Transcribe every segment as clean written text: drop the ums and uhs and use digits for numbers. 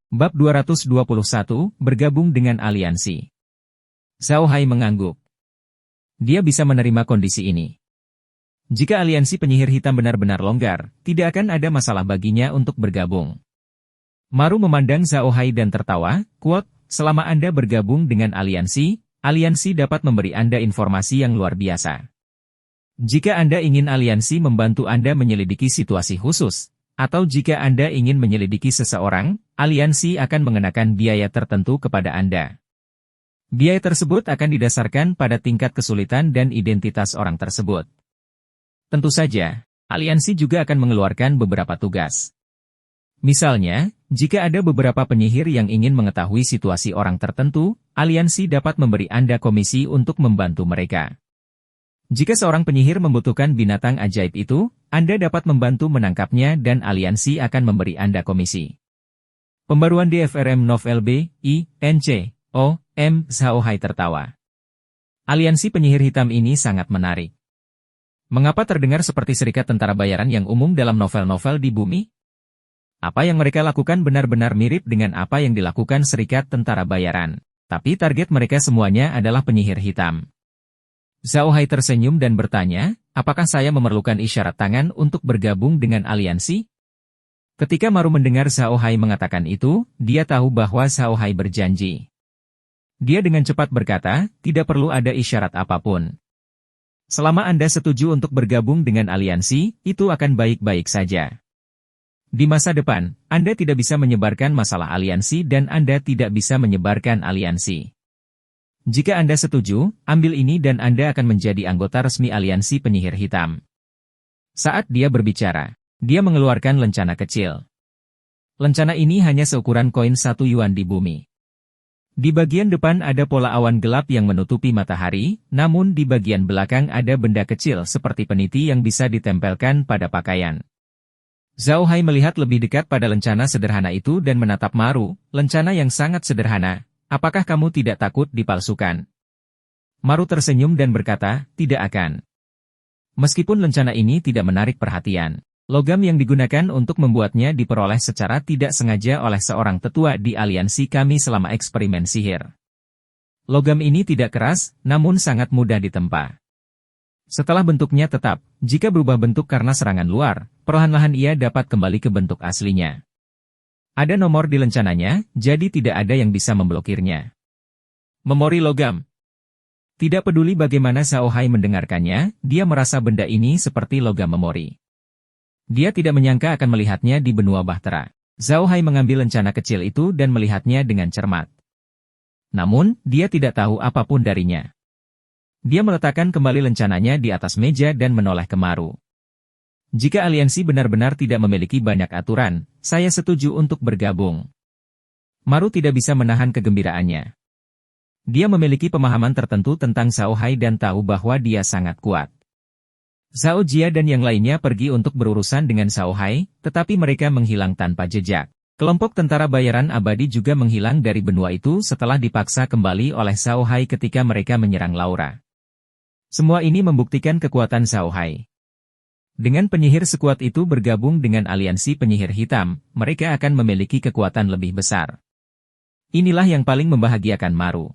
Bab 221, bergabung dengan aliansi. Zhao Hai mengangguk. Dia bisa menerima kondisi ini. Jika aliansi penyihir hitam benar-benar longgar, tidak akan ada masalah baginya untuk bergabung. Maru memandang Zhao Hai dan tertawa, quote, selama Anda bergabung dengan aliansi dapat memberi Anda informasi yang luar biasa. Jika Anda ingin aliansi membantu Anda menyelidiki situasi khusus, atau jika Anda ingin menyelidiki seseorang, aliansi akan mengenakan biaya tertentu kepada Anda. Biaya tersebut akan didasarkan pada tingkat kesulitan dan identitas orang tersebut. Tentu saja, aliansi juga akan mengeluarkan beberapa tugas. Misalnya, jika ada beberapa penyihir yang ingin mengetahui situasi orang tertentu, aliansi dapat memberi Anda komisi untuk membantu mereka. Jika seorang penyihir membutuhkan binatang ajaib itu, Anda dapat membantu menangkapnya dan aliansi akan memberi Anda komisi. Pembaruan DFRM Novel B, I, N, C, O, M, Zhao Hai tertawa. Aliansi penyihir hitam ini sangat menarik. Mengapa terdengar seperti serikat tentara bayaran yang umum dalam novel-novel di bumi? Apa yang mereka lakukan benar-benar mirip dengan apa yang dilakukan serikat tentara bayaran. Tapi target mereka semuanya adalah penyihir hitam. Zhao Hai tersenyum dan bertanya, apakah saya memerlukan isyarat tangan untuk bergabung dengan aliansi? Ketika Maru mendengar Zhao Hai mengatakan itu, dia tahu bahwa Zhao Hai berjanji. Dia dengan cepat berkata, tidak perlu ada isyarat apapun. Selama Anda setuju untuk bergabung dengan aliansi, itu akan baik-baik saja. Di masa depan, Anda tidak bisa menyebarkan masalah aliansi dan Anda tidak bisa menyebarkan aliansi. Jika Anda setuju, ambil ini dan Anda akan menjadi anggota resmi aliansi penyihir hitam. Saat dia berbicara, dia mengeluarkan lencana kecil. Lencana ini hanya seukuran koin 1 yuan di bumi. Di bagian depan ada pola awan gelap yang menutupi matahari, namun di bagian belakang ada benda kecil seperti peniti yang bisa ditempelkan pada pakaian. Zhao Hai melihat lebih dekat pada lencana sederhana itu dan menatap Maru, lencana yang sangat sederhana. Apakah kamu tidak takut dipalsukan? Maru tersenyum dan berkata, tidak akan. Meskipun lencana ini tidak menarik perhatian, logam yang digunakan untuk membuatnya diperoleh secara tidak sengaja oleh seorang tetua di aliansi kami selama eksperimen sihir. Logam ini tidak keras, namun sangat mudah ditempa. Setelah bentuknya tetap, jika berubah bentuk karena serangan luar, perlahan-lahan ia dapat kembali ke bentuk aslinya. Ada nomor di lencananya, jadi tidak ada yang bisa memblokirnya. Memori logam. Tidak peduli bagaimana Zhao Hai mendengarkannya, dia merasa benda ini seperti logam memori. Dia tidak menyangka akan melihatnya di benua bahtera. Zhao Hai mengambil lencana kecil itu dan melihatnya dengan cermat. Namun, dia tidak tahu apapun darinya. Dia meletakkan kembali lencananya di atas meja dan menoleh ke Maru. Jika aliansi benar-benar tidak memiliki banyak aturan, saya setuju untuk bergabung. Maru tidak bisa menahan kegembiraannya. Dia memiliki pemahaman tertentu tentang Zhao Hai dan tahu bahwa dia sangat kuat. Zhao Jia dan yang lainnya pergi untuk berurusan dengan Zhao Hai, tetapi mereka menghilang tanpa jejak. Kelompok tentara bayaran abadi juga menghilang dari benua itu setelah dipaksa kembali oleh Zhao Hai ketika mereka menyerang Laura. Semua ini membuktikan kekuatan Zhao Hai. Dengan penyihir sekuat itu bergabung dengan aliansi penyihir hitam, mereka akan memiliki kekuatan lebih besar. Inilah yang paling membahagiakan Maru.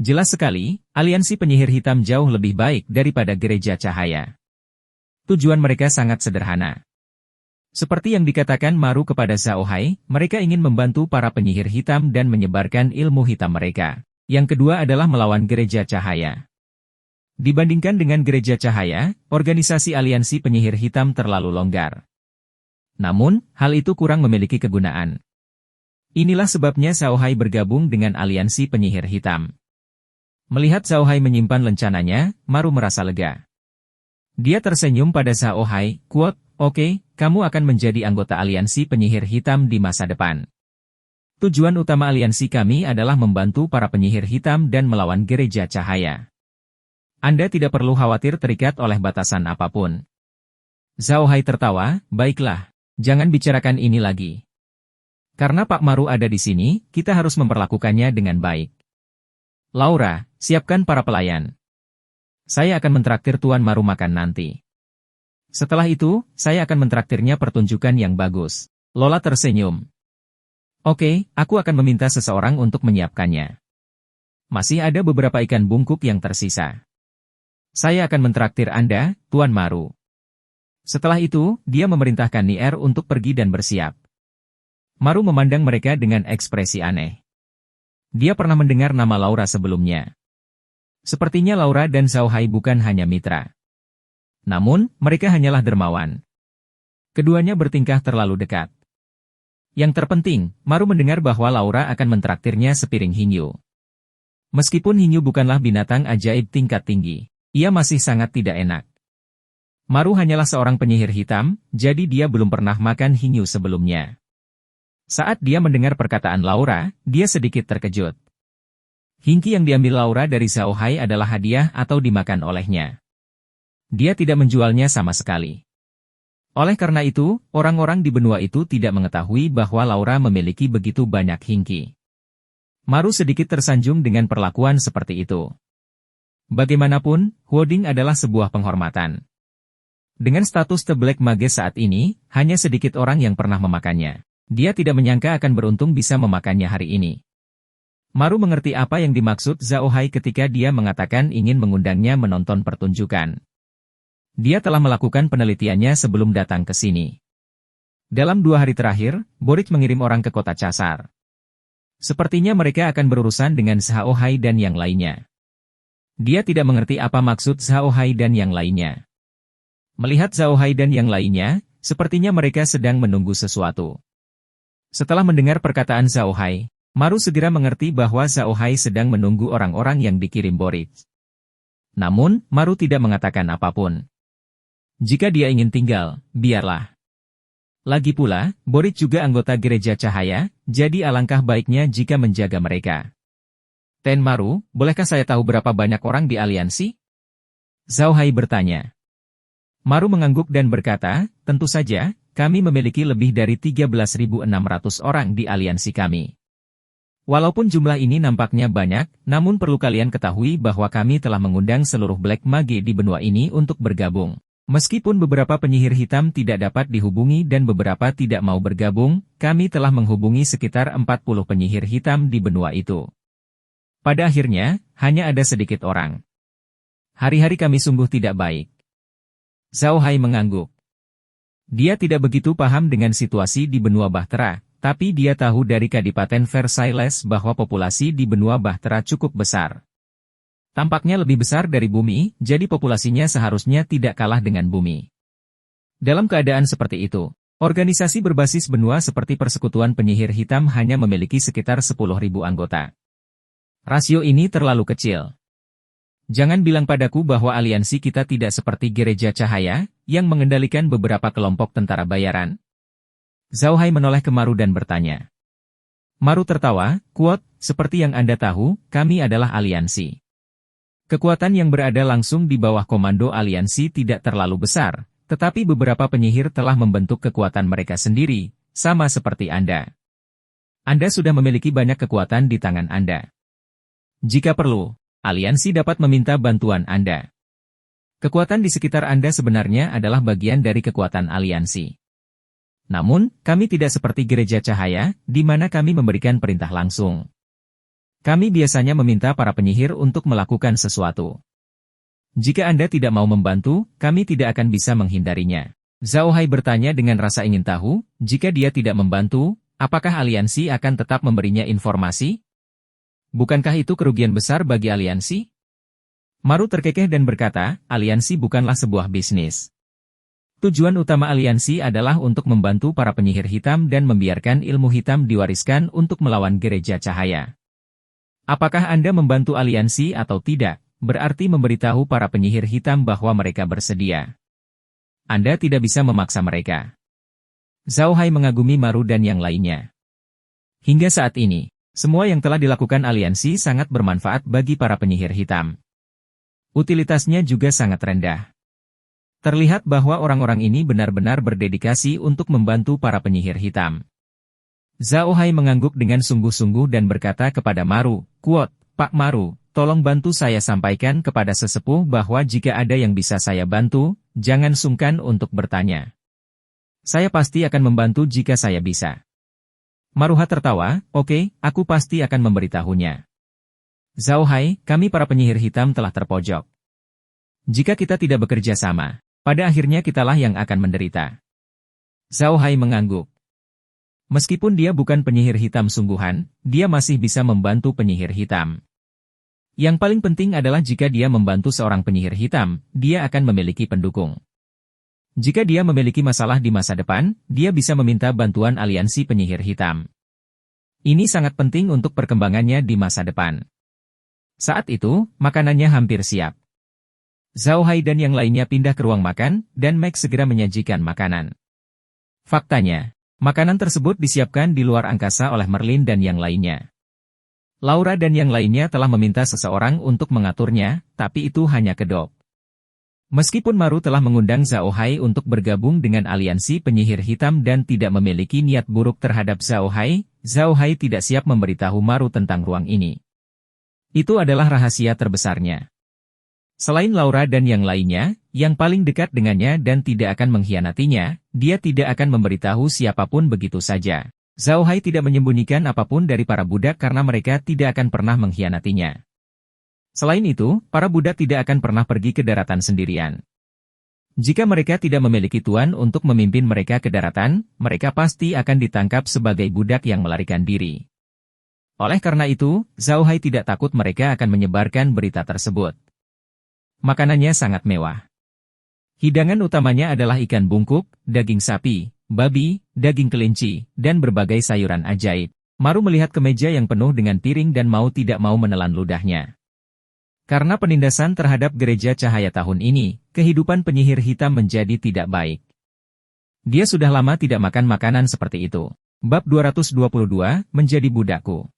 Jelas sekali, aliansi penyihir hitam jauh lebih baik daripada gereja cahaya. Tujuan mereka sangat sederhana. Seperti yang dikatakan Maru kepada Zhao Hai, mereka ingin membantu para penyihir hitam dan menyebarkan ilmu hitam mereka. Yang kedua adalah melawan gereja cahaya. Dibandingkan dengan gereja cahaya, organisasi aliansi penyihir hitam terlalu longgar. Namun, hal itu kurang memiliki kegunaan. Inilah sebabnya Zhao Hai bergabung dengan aliansi penyihir hitam. Melihat Zhao Hai menyimpan lencananya, Maru merasa lega. Dia tersenyum pada Zhao Hai, quote, oke, kamu akan menjadi anggota aliansi penyihir hitam di masa depan. Tujuan utama aliansi kami adalah membantu para penyihir hitam dan melawan gereja cahaya. Anda tidak perlu khawatir terikat oleh batasan apapun. Zhao Hai tertawa, baiklah, jangan bicarakan ini lagi. Karena Pak Maru ada di sini, kita harus memperlakukannya dengan baik. Laura, siapkan para pelayan. Saya akan mentraktir Tuan Maru makan nanti. Setelah itu, saya akan mentraktirnya pertunjukan yang bagus. Lola tersenyum. Oke, aku akan meminta seseorang untuk menyiapkannya. Masih ada beberapa ikan bungkuk yang tersisa. Saya akan mentraktir Anda, Tuan Maru. Setelah itu, dia memerintahkan Nier untuk pergi dan bersiap. Maru memandang mereka dengan ekspresi aneh. Dia pernah mendengar nama Laura sebelumnya. Sepertinya Laura dan Zhao Hai bukan hanya mitra. Namun, mereka hanyalah dermawan. Keduanya bertingkah terlalu dekat. Yang terpenting, Maru mendengar bahwa Laura akan mentraktirnya sepiring hinyu. Meskipun hinyu bukanlah binatang ajaib tingkat tinggi, ia masih sangat tidak enak. Maru hanyalah seorang penyihir hitam, jadi dia belum pernah makan hinyu sebelumnya. Saat dia mendengar perkataan Laura, dia sedikit terkejut. Hingki yang diambil Laura dari Zhao Hai adalah hadiah atau dimakan olehnya. Dia tidak menjualnya sama sekali. Oleh karena itu, orang-orang di benua itu tidak mengetahui bahwa Laura memiliki begitu banyak hingki. Maru sedikit tersanjung dengan perlakuan seperti itu. Bagaimanapun, Huoding adalah sebuah penghormatan. Dengan status The Black Mage saat ini, hanya sedikit orang yang pernah memakannya. Dia tidak menyangka akan beruntung bisa memakannya hari ini. Maru mengerti apa yang dimaksud Zhao Hai ketika dia mengatakan ingin mengundangnya menonton pertunjukan. Dia telah melakukan penelitiannya sebelum datang ke sini. Dalam 2 hari terakhir, Boric mengirim orang ke kota Casar. Sepertinya mereka akan berurusan dengan Zhao Hai dan yang lainnya. Dia tidak mengerti apa maksud Zhao Hai dan yang lainnya. Melihat Zhao Hai dan yang lainnya, sepertinya mereka sedang menunggu sesuatu. Setelah mendengar perkataan Zhao Hai, Maru segera mengerti bahwa Zhao Hai sedang menunggu orang-orang yang dikirim Boric. Namun, Maru tidak mengatakan apapun. Jika dia ingin tinggal, biarlah. Lagi pula, Boric juga anggota Gereja Cahaya, jadi alangkah baiknya jika menjaga mereka. Ten Maru, bolehkah saya tahu berapa banyak orang di aliansi? Zhao Hai bertanya. Maru mengangguk dan berkata, tentu saja, kami memiliki lebih dari 13.600 orang di aliansi kami. Walaupun jumlah ini nampaknya banyak, namun perlu kalian ketahui bahwa kami telah mengundang seluruh Black Mage di benua ini untuk bergabung. Meskipun beberapa penyihir hitam tidak dapat dihubungi dan beberapa tidak mau bergabung, kami telah menghubungi sekitar 40 penyihir hitam di benua itu. Pada akhirnya, hanya ada sedikit orang. Hari-hari kami sungguh tidak baik. Zhao Hai mengangguk. Dia tidak begitu paham dengan situasi di benua Bahtera, tapi dia tahu dari Kadipaten Versailles bahwa populasi di benua Bahtera cukup besar. Tampaknya lebih besar dari bumi, jadi populasinya seharusnya tidak kalah dengan bumi. Dalam keadaan seperti itu, organisasi berbasis benua seperti Persekutuan Penyihir Hitam hanya memiliki sekitar 10.000 anggota. Rasio ini terlalu kecil. Jangan bilang padaku bahwa aliansi kita tidak seperti Gereja Cahaya, yang mengendalikan beberapa kelompok tentara bayaran. Zhao Hai menoleh ke Maru dan bertanya. Maru tertawa, "Kuat, seperti yang Anda tahu, kami adalah aliansi. Kekuatan yang berada langsung di bawah komando aliansi tidak terlalu besar, tetapi beberapa penyihir telah membentuk kekuatan mereka sendiri, sama seperti Anda. Anda sudah memiliki banyak kekuatan di tangan Anda. Jika perlu, aliansi dapat meminta bantuan Anda. Kekuatan di sekitar Anda sebenarnya adalah bagian dari kekuatan aliansi. Namun, kami tidak seperti Gereja Cahaya, di mana kami memberikan perintah langsung. Kami biasanya meminta para penyihir untuk melakukan sesuatu. Jika Anda tidak mau membantu, kami tidak akan bisa menghindarinya." Zhao Hai bertanya dengan rasa ingin tahu, jika dia tidak membantu, apakah aliansi akan tetap memberinya informasi? Bukankah itu kerugian besar bagi aliansi? Maru terkekeh dan berkata, aliansi bukanlah sebuah bisnis. Tujuan utama aliansi adalah untuk membantu para penyihir hitam dan membiarkan ilmu hitam diwariskan untuk melawan Gereja Cahaya. Apakah Anda membantu aliansi atau tidak, berarti memberitahu para penyihir hitam bahwa mereka bersedia. Anda tidak bisa memaksa mereka. Zhao Hai mengagumi Maru dan yang lainnya. Hingga saat ini, semua yang telah dilakukan aliansi sangat bermanfaat bagi para penyihir hitam. Utilitasnya juga sangat rendah. Terlihat bahwa orang-orang ini benar-benar berdedikasi untuk membantu para penyihir hitam. Zhao Hai mengangguk dengan sungguh-sungguh dan berkata kepada Maru, "Kuat, Pak Maru, tolong bantu saya sampaikan kepada sesepuh bahwa jika ada yang bisa saya bantu, jangan sungkan untuk bertanya. Saya pasti akan membantu jika saya bisa." Maruha tertawa, oke, aku pasti akan memberitahunya. Zhao Hai, kami para penyihir hitam telah terpojok. Jika kita tidak bekerja sama, pada akhirnya kitalah yang akan menderita. Zhao Hai mengangguk. Meskipun dia bukan penyihir hitam sungguhan, dia masih bisa membantu penyihir hitam. Yang paling penting adalah jika dia membantu seorang penyihir hitam, dia akan memiliki pendukung. Jika dia memiliki masalah di masa depan, dia bisa meminta bantuan aliansi penyihir hitam. Ini sangat penting untuk perkembangannya di masa depan. Saat itu, makanannya hampir siap. Zhao Hai dan yang lainnya pindah ke ruang makan, dan Max segera menyajikan makanan. Faktanya, makanan tersebut disiapkan di luar angkasa oleh Merlin dan yang lainnya. Laura dan yang lainnya telah meminta seseorang untuk mengaturnya, tapi itu hanya kedok. Meskipun Maru telah mengundang Zhao Hai untuk bergabung dengan aliansi penyihir hitam dan tidak memiliki niat buruk terhadap Zhao Hai tidak siap memberitahu Maru tentang ruang ini. Itu adalah rahasia terbesarnya. Selain Laura dan yang lainnya, yang paling dekat dengannya dan tidak akan mengkhianatinya, dia tidak akan memberitahu siapapun begitu saja. Zhao Hai tidak menyembunyikan apapun dari para budak karena mereka tidak akan pernah mengkhianatinya. Selain itu, para budak tidak akan pernah pergi ke daratan sendirian. Jika mereka tidak memiliki tuan untuk memimpin mereka ke daratan, mereka pasti akan ditangkap sebagai budak yang melarikan diri. Oleh karena itu, Zhao Hai tidak takut mereka akan menyebarkan berita tersebut. Makanannya sangat mewah. Hidangan utamanya adalah ikan bungkuk, daging sapi, babi, daging kelinci, dan berbagai sayuran ajaib. Maru melihat ke meja yang penuh dengan piring dan mau tidak mau menelan ludahnya. Karena penindasan terhadap gereja cahaya tahun ini, kehidupan penyihir hitam menjadi tidak baik. Dia sudah lama tidak makan makanan seperti itu. Bab 222, menjadi budakku.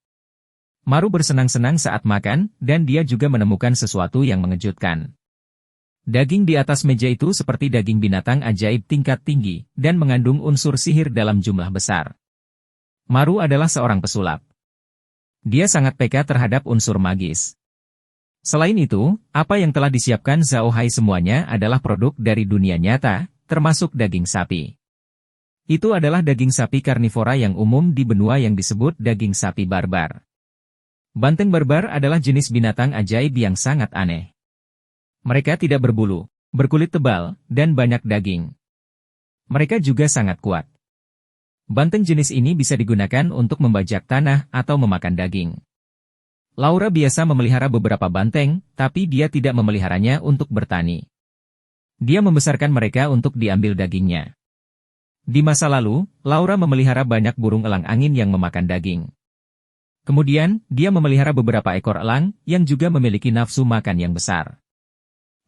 Maru bersenang-senang saat makan, dan dia juga menemukan sesuatu yang mengejutkan. Daging di atas meja itu seperti daging binatang ajaib tingkat tinggi, dan mengandung unsur sihir dalam jumlah besar. Maru adalah seorang pesulap. Dia sangat peka terhadap unsur magis. Selain itu, apa yang telah disiapkan Zhao Hai semuanya adalah produk dari dunia nyata, termasuk daging sapi. Itu adalah daging sapi karnivora yang umum di benua yang disebut daging sapi barbar. Banteng barbar adalah jenis binatang ajaib yang sangat aneh. Mereka tidak berbulu, berkulit tebal, dan banyak daging. Mereka juga sangat kuat. Banteng jenis ini bisa digunakan untuk membajak tanah atau memakan daging. Laura biasa memelihara beberapa banteng, tapi dia tidak memeliharanya untuk bertani. Dia membesarkan mereka untuk diambil dagingnya. Di masa lalu, Laura memelihara banyak burung elang angin yang memakan daging. Kemudian, dia memelihara beberapa ekor elang, yang juga memiliki nafsu makan yang besar.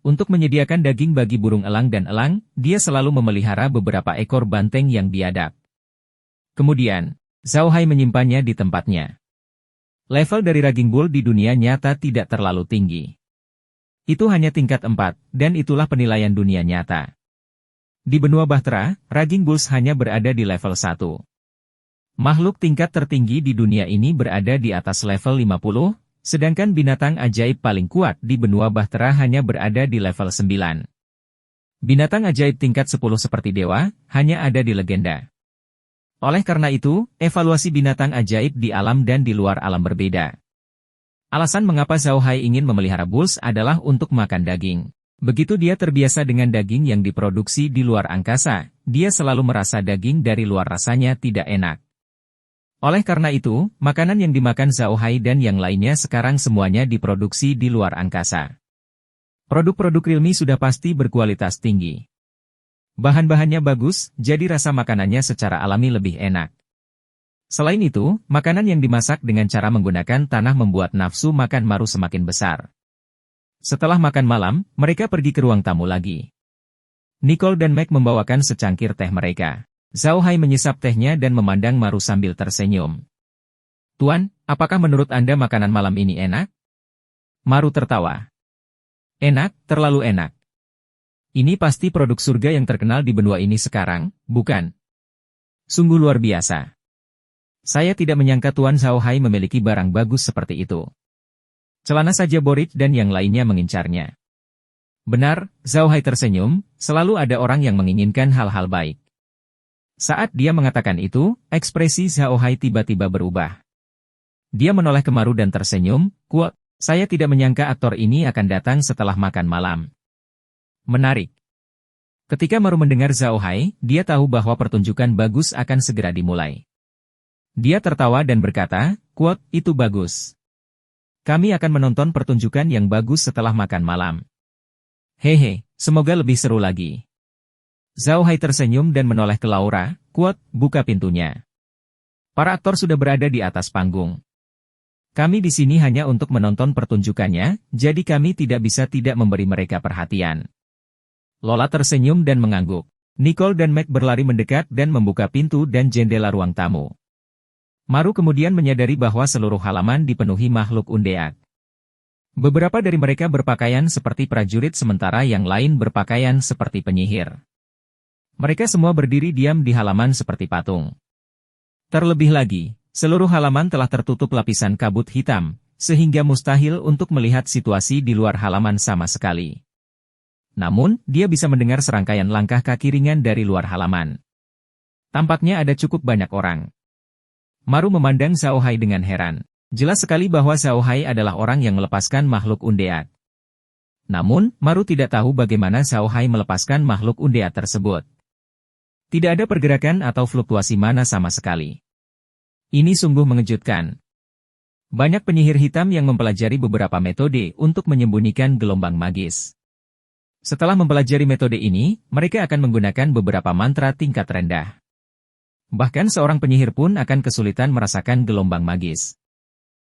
Untuk menyediakan daging bagi burung elang dan elang, dia selalu memelihara beberapa ekor banteng yang biadab. Kemudian, Zhao Hai menyimpannya di tempatnya. Level dari Raging Bull di dunia nyata tidak terlalu tinggi. Itu hanya tingkat 4, dan itulah penilaian dunia nyata. Di benua Bahtera, Raging Bulls hanya berada di level 1. Makhluk tingkat tertinggi di dunia ini berada di atas level 50, sedangkan binatang ajaib paling kuat di benua Bahtera hanya berada di level 9. Binatang ajaib tingkat 10 seperti dewa, hanya ada di legenda. Oleh karena itu, evaluasi binatang ajaib di alam dan di luar alam berbeda. Alasan mengapa Zhao Hai ingin memelihara bulls adalah untuk makan daging. Begitu dia terbiasa dengan daging yang diproduksi di luar angkasa, dia selalu merasa daging dari luar rasanya tidak enak. Oleh karena itu, makanan yang dimakan Zhao Hai dan yang lainnya sekarang semuanya diproduksi di luar angkasa. Produk-produk Realme sudah pasti berkualitas tinggi. Bahan-bahannya bagus, jadi rasa makanannya secara alami lebih enak. Selain itu, makanan yang dimasak dengan cara menggunakan tanah membuat nafsu makan Maru semakin besar. Setelah makan malam, mereka pergi ke ruang tamu lagi. Nicole dan Meg membawakan secangkir teh mereka. Zhao Hai menyesap tehnya dan memandang Maru sambil tersenyum. Tuan, apakah menurut Anda makanan malam ini enak? Maru tertawa. Enak, terlalu enak. Ini pasti produk surga yang terkenal di benua ini sekarang, bukan? Sungguh luar biasa. Saya tidak menyangka Tuan Zhao Hai memiliki barang bagus seperti itu. Celana saja Boric dan yang lainnya mengincarnya. Benar, Zhao Hai tersenyum, selalu ada orang yang menginginkan hal-hal baik. Saat dia mengatakan itu, ekspresi Zhao Hai tiba-tiba berubah. Dia menoleh ke Maru dan tersenyum, "Kuat, saya tidak menyangka aktor ini akan datang setelah makan malam." Menarik. Ketika Maru mendengar Zhao Hai, dia tahu bahwa pertunjukan bagus akan segera dimulai. Dia tertawa dan berkata, "Kuat, itu bagus. Kami akan menonton pertunjukan yang bagus setelah makan malam. Hehe, semoga lebih seru lagi." Zhao Hai tersenyum dan menoleh ke Laura, "Kuat, buka pintunya. Para aktor sudah berada di atas panggung. Kami di sini hanya untuk menonton pertunjukannya, jadi kami tidak bisa tidak memberi mereka perhatian." Lola tersenyum dan mengangguk. Nicole dan Meg berlari mendekat dan membuka pintu dan jendela ruang tamu. Maru kemudian menyadari bahwa seluruh halaman dipenuhi makhluk undead. Beberapa dari mereka berpakaian seperti prajurit sementara yang lain berpakaian seperti penyihir. Mereka semua berdiri diam di halaman seperti patung. Terlebih lagi, seluruh halaman telah tertutup lapisan kabut hitam, sehingga mustahil untuk melihat situasi di luar halaman sama sekali. Namun, dia bisa mendengar serangkaian langkah kaki ringan dari luar halaman. Tampaknya ada cukup banyak orang. Maru memandang Zhao Hai dengan heran. Jelas sekali bahwa Zhao Hai adalah orang yang melepaskan makhluk undead. Namun, Maru tidak tahu bagaimana Zhao Hai melepaskan makhluk undead tersebut. Tidak ada pergerakan atau fluktuasi mana sama sekali. Ini sungguh mengejutkan. Banyak penyihir hitam yang mempelajari beberapa metode untuk menyembunyikan gelombang magis. Setelah mempelajari metode ini, mereka akan menggunakan beberapa mantra tingkat rendah. Bahkan seorang penyihir pun akan kesulitan merasakan gelombang magis.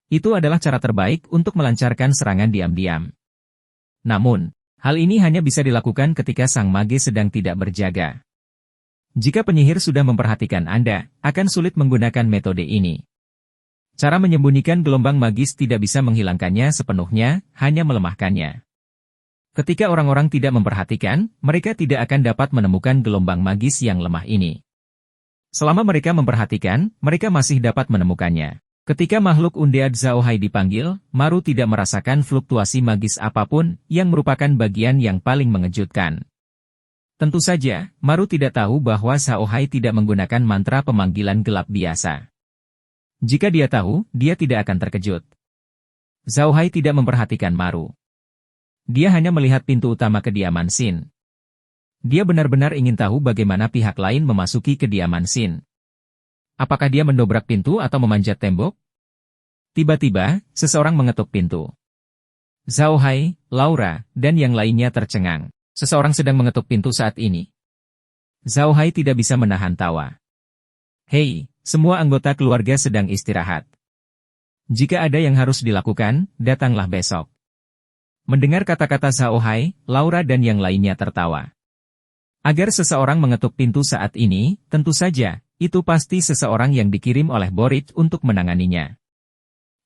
Itu adalah cara terbaik untuk melancarkan serangan diam-diam. Namun, hal ini hanya bisa dilakukan ketika sang magis sedang tidak berjaga. Jika penyihir sudah memperhatikan Anda, akan sulit menggunakan metode ini. Cara menyembunyikan gelombang magis tidak bisa menghilangkannya sepenuhnya, hanya melemahkannya. Ketika orang-orang tidak memperhatikan, mereka tidak akan dapat menemukan gelombang magis yang lemah ini. Selama mereka memperhatikan, mereka masih dapat menemukannya. Ketika makhluk undead Zhao Hai dipanggil, Maru tidak merasakan fluktuasi magis apapun, yang merupakan bagian yang paling mengejutkan. Tentu saja, Maru tidak tahu bahwa Zhao Hai tidak menggunakan mantra pemanggilan gelap biasa. Jika dia tahu, dia tidak akan terkejut. Zhao Hai tidak memperhatikan Maru. Dia hanya melihat pintu utama kediaman Xin. Dia benar-benar ingin tahu bagaimana pihak lain memasuki kediaman Xin. Apakah dia mendobrak pintu atau memanjat tembok? Tiba-tiba, seseorang mengetuk pintu. Zhao Hai, Laura, dan yang lainnya tercengang. Seseorang sedang mengetuk pintu saat ini. Zhao Hai tidak bisa menahan tawa. "Hei, semua anggota keluarga sedang istirahat. Jika ada yang harus dilakukan, datanglah besok." Mendengar kata-kata Zhao Hai, Laura dan yang lainnya tertawa. Agar seseorang mengetuk pintu saat ini, tentu saja, itu pasti seseorang yang dikirim oleh Boric untuk menanganinya.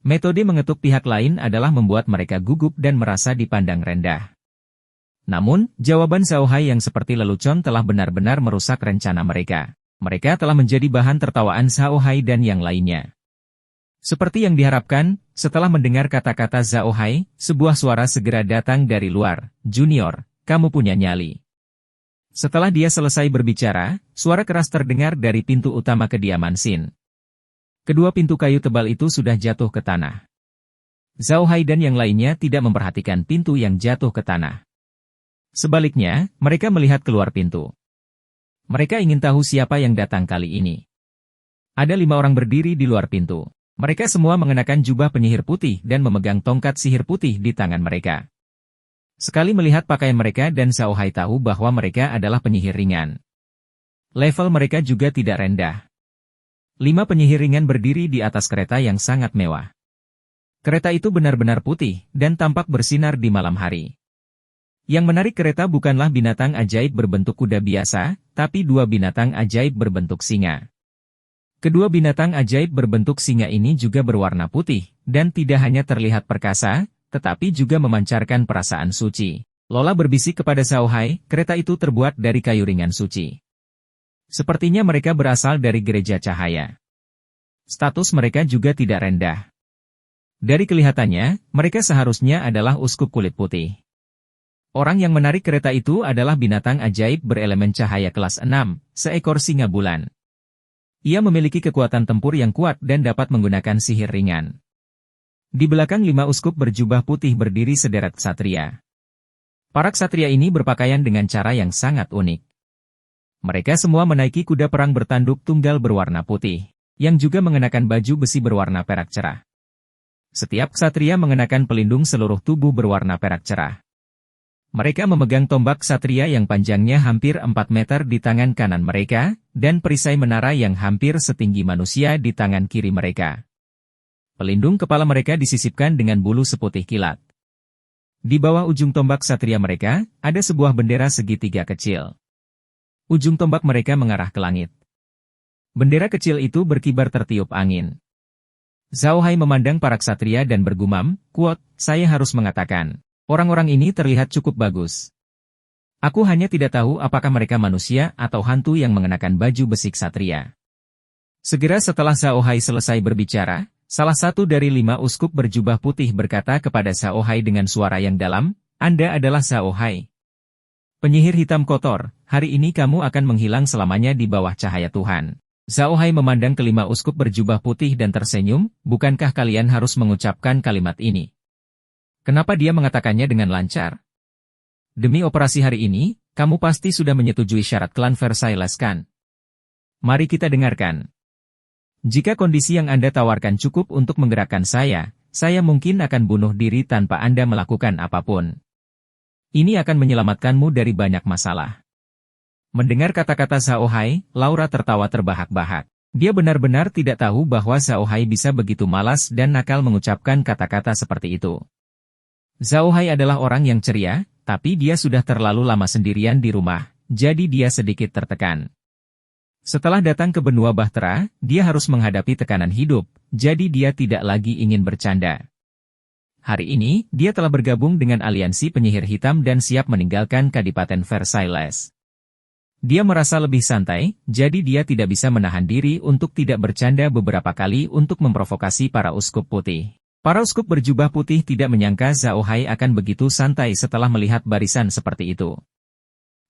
Metode mengetuk pihak lain adalah membuat mereka gugup dan merasa dipandang rendah. Namun, jawaban Zhao Hai yang seperti lelucon telah benar-benar merusak rencana mereka. Mereka telah menjadi bahan tertawaan Zhao Hai dan yang lainnya. Seperti yang diharapkan, setelah mendengar kata-kata Zhao Hai, sebuah suara segera datang dari luar. "Junior, kamu punya nyali." Setelah dia selesai berbicara, suara keras terdengar dari pintu utama kediaman Xin. Kedua pintu kayu tebal itu sudah jatuh ke tanah. Zhao Hai dan yang lainnya tidak memperhatikan pintu yang jatuh ke tanah. Sebaliknya, mereka melihat keluar pintu. Mereka ingin tahu siapa yang datang kali ini. Ada 5 orang berdiri di luar pintu. Mereka semua mengenakan jubah penyihir putih dan memegang tongkat sihir putih di tangan mereka. Sekali melihat pakaian mereka dan Zhao Hai tahu bahwa mereka adalah penyihir ringan. Level mereka juga tidak rendah. 5 penyihir ringan berdiri di atas kereta yang sangat mewah. Kereta itu benar-benar putih dan tampak bersinar di malam hari. Yang menarik kereta bukanlah binatang ajaib berbentuk kuda biasa, tapi 2 binatang ajaib berbentuk singa. Kedua binatang ajaib berbentuk singa ini juga berwarna putih, dan tidak hanya terlihat perkasa, tetapi juga memancarkan perasaan suci. Lola berbisik kepada Zhao Hai, kereta itu terbuat dari kayu ringan suci. Sepertinya mereka berasal dari gereja cahaya. Status mereka juga tidak rendah. Dari kelihatannya, mereka seharusnya adalah uskup kulit putih. Orang yang menarik kereta itu adalah binatang ajaib berelemen cahaya kelas 6, seekor singa bulan. Ia memiliki kekuatan tempur yang kuat dan dapat menggunakan sihir ringan. Di belakang 5 uskup berjubah putih berdiri sederet ksatria. Para ksatria ini berpakaian dengan cara yang sangat unik. Mereka semua menaiki kuda perang bertanduk tunggal berwarna putih, yang juga mengenakan baju besi berwarna perak cerah. Setiap ksatria mengenakan pelindung seluruh tubuh berwarna perak cerah. Mereka memegang tombak ksatria yang panjangnya hampir 4 meter di tangan kanan mereka, dan perisai menara yang hampir setinggi manusia di tangan kiri mereka. Pelindung kepala mereka disisipkan dengan bulu seputih kilat. Di bawah ujung tombak ksatria mereka, ada sebuah bendera segitiga kecil. Ujung tombak mereka mengarah ke langit. Bendera kecil itu berkibar tertiup angin. Zhao Hai memandang para ksatria dan bergumam, "Kuot, saya harus mengatakan. Orang-orang ini terlihat cukup bagus. Aku hanya tidak tahu apakah mereka manusia atau hantu yang mengenakan baju besi ksatria." Segera setelah Zhao Hai selesai berbicara, salah satu dari 5 uskup berjubah putih berkata kepada Zhao Hai dengan suara yang dalam, "Anda adalah Zhao Hai. Penyihir hitam kotor, hari ini kamu akan menghilang selamanya di bawah cahaya Tuhan." Zhao Hai memandang kelima uskup berjubah putih dan tersenyum, "Bukankah kalian harus mengucapkan kalimat ini?" Kenapa dia mengatakannya dengan lancar? Demi operasi hari ini, kamu pasti sudah menyetujui syarat klan Versailles kan? Mari kita dengarkan. Jika kondisi yang Anda tawarkan cukup untuk menggerakkan saya mungkin akan bunuh diri tanpa Anda melakukan apapun. Ini akan menyelamatkanmu dari banyak masalah. Mendengar kata-kata Zhao Hai, Laura tertawa terbahak-bahak. Dia benar-benar tidak tahu bahwa Zhao Hai bisa begitu malas dan nakal mengucapkan kata-kata seperti itu. Zhao Hai adalah orang yang ceria, tapi dia sudah terlalu lama sendirian di rumah, jadi dia sedikit tertekan. Setelah datang ke benua Bahtera, dia harus menghadapi tekanan hidup, jadi dia tidak lagi ingin bercanda. Hari ini, dia telah bergabung dengan aliansi penyihir hitam dan siap meninggalkan Kadipaten Versailles. Dia merasa lebih santai, jadi dia tidak bisa menahan diri untuk tidak bercanda beberapa kali untuk memprovokasi para uskup putih. Para uskup berjubah putih tidak menyangka Zhao Hai akan begitu santai setelah melihat barisan seperti itu.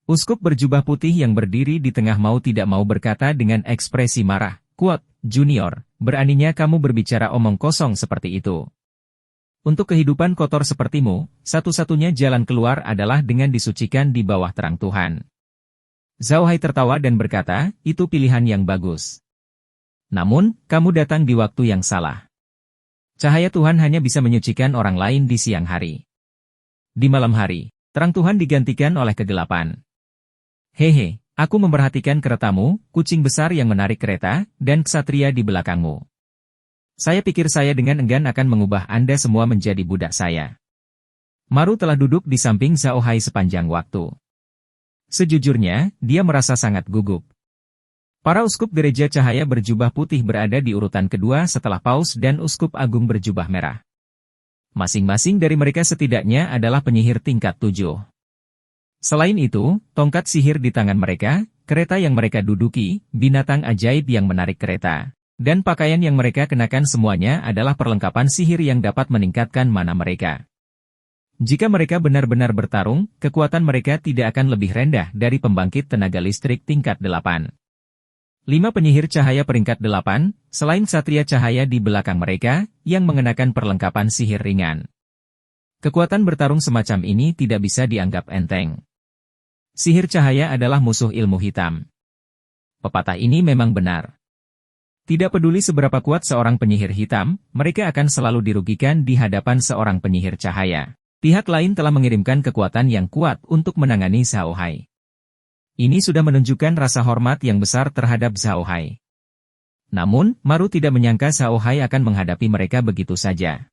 Uskup berjubah putih yang berdiri di tengah mau tidak mau berkata dengan ekspresi marah, "Kuot, Junior, beraninya kamu berbicara omong kosong seperti itu. Untuk kehidupan kotor sepertimu, satu-satunya jalan keluar adalah dengan disucikan di bawah terang Tuhan." Zhao Hai tertawa dan berkata, "Itu pilihan yang bagus. Namun, kamu datang di waktu yang salah. Cahaya Tuhan hanya bisa menyucikan orang lain di siang hari. Di malam hari, terang Tuhan digantikan oleh kegelapan. Hehe, aku memperhatikan keretamu, kucing besar yang menarik kereta, dan ksatria di belakangmu. Saya pikir saya dengan enggan akan mengubah Anda semua menjadi budak saya." Maru telah duduk di samping Zhao Hai sepanjang waktu. Sejujurnya, dia merasa sangat gugup. Para uskup gereja cahaya berjubah putih berada di urutan kedua setelah Paus dan uskup agung berjubah merah. Masing-masing dari mereka setidaknya adalah penyihir tingkat 7. Selain itu, tongkat sihir di tangan mereka, kereta yang mereka duduki, binatang ajaib yang menarik kereta, dan pakaian yang mereka kenakan semuanya adalah perlengkapan sihir yang dapat meningkatkan mana mereka. Jika mereka benar-benar bertarung, kekuatan mereka tidak akan lebih rendah dari pembangkit tenaga listrik tingkat 8. 5 penyihir cahaya peringkat 8, selain Satria Cahaya di belakang mereka, yang mengenakan perlengkapan sihir ringan. Kekuatan bertarung semacam ini tidak bisa dianggap enteng. Sihir cahaya adalah musuh ilmu hitam. Pepatah ini memang benar. Tidak peduli seberapa kuat seorang penyihir hitam, mereka akan selalu dirugikan di hadapan seorang penyihir cahaya. Pihak lain telah mengirimkan kekuatan yang kuat untuk menangani Zhao Hai. Ini sudah menunjukkan rasa hormat yang besar terhadap Zhao Hai. Namun, Maru tidak menyangka Zhao Hai akan menghadapi mereka begitu saja.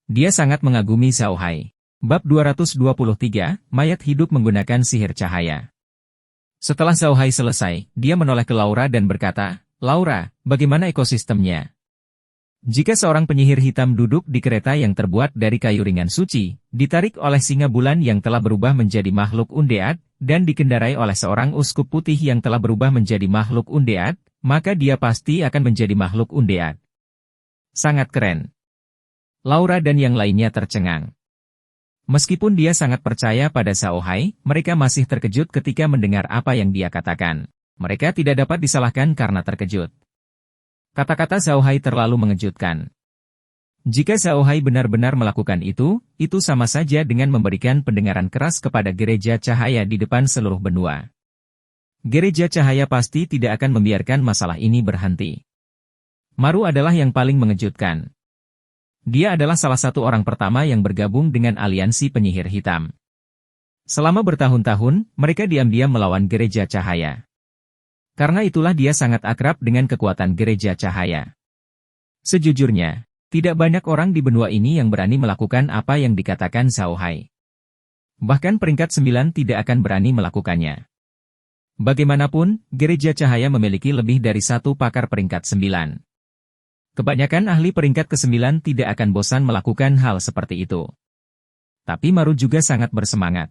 Dia sangat mengagumi Zhao Hai. Bab 223, Mayat Hidup Menggunakan Sihir Cahaya. Setelah Zhao Hai selesai, dia menoleh ke Laura dan berkata, "Laura, bagaimana ekosistemnya?" Jika seorang penyihir hitam duduk di kereta yang terbuat dari kayu ringan suci, ditarik oleh singa bulan yang telah berubah menjadi makhluk undead, dan dikendarai oleh seorang uskup putih yang telah berubah menjadi makhluk undead, maka dia pasti akan menjadi makhluk undead. Sangat keren. Laura dan yang lainnya tercengang. Meskipun dia sangat percaya pada Zhao Hai, mereka masih terkejut ketika mendengar apa yang dia katakan. Mereka tidak dapat disalahkan karena terkejut. Kata-kata Zhao Hai terlalu mengejutkan. Jika Zhao Hai benar-benar melakukan itu sama saja dengan memberikan pendengaran keras kepada gereja cahaya di depan seluruh benua. Gereja cahaya pasti tidak akan membiarkan masalah ini berhenti. Maru adalah yang paling mengejutkan. Dia adalah salah satu orang pertama yang bergabung dengan aliansi penyihir hitam. Selama bertahun-tahun, mereka diam-diam melawan gereja cahaya. Karena itulah dia sangat akrab dengan kekuatan gereja cahaya. Sejujurnya, tidak banyak orang di benua ini yang berani melakukan apa yang dikatakan Zhao Hai. Bahkan peringkat 9 tidak akan berani melakukannya. Bagaimanapun, gereja cahaya memiliki lebih dari satu pakar peringkat 9. Kebanyakan ahli peringkat ke-9 tidak akan bosan melakukan hal seperti itu. Tapi Maru juga sangat bersemangat.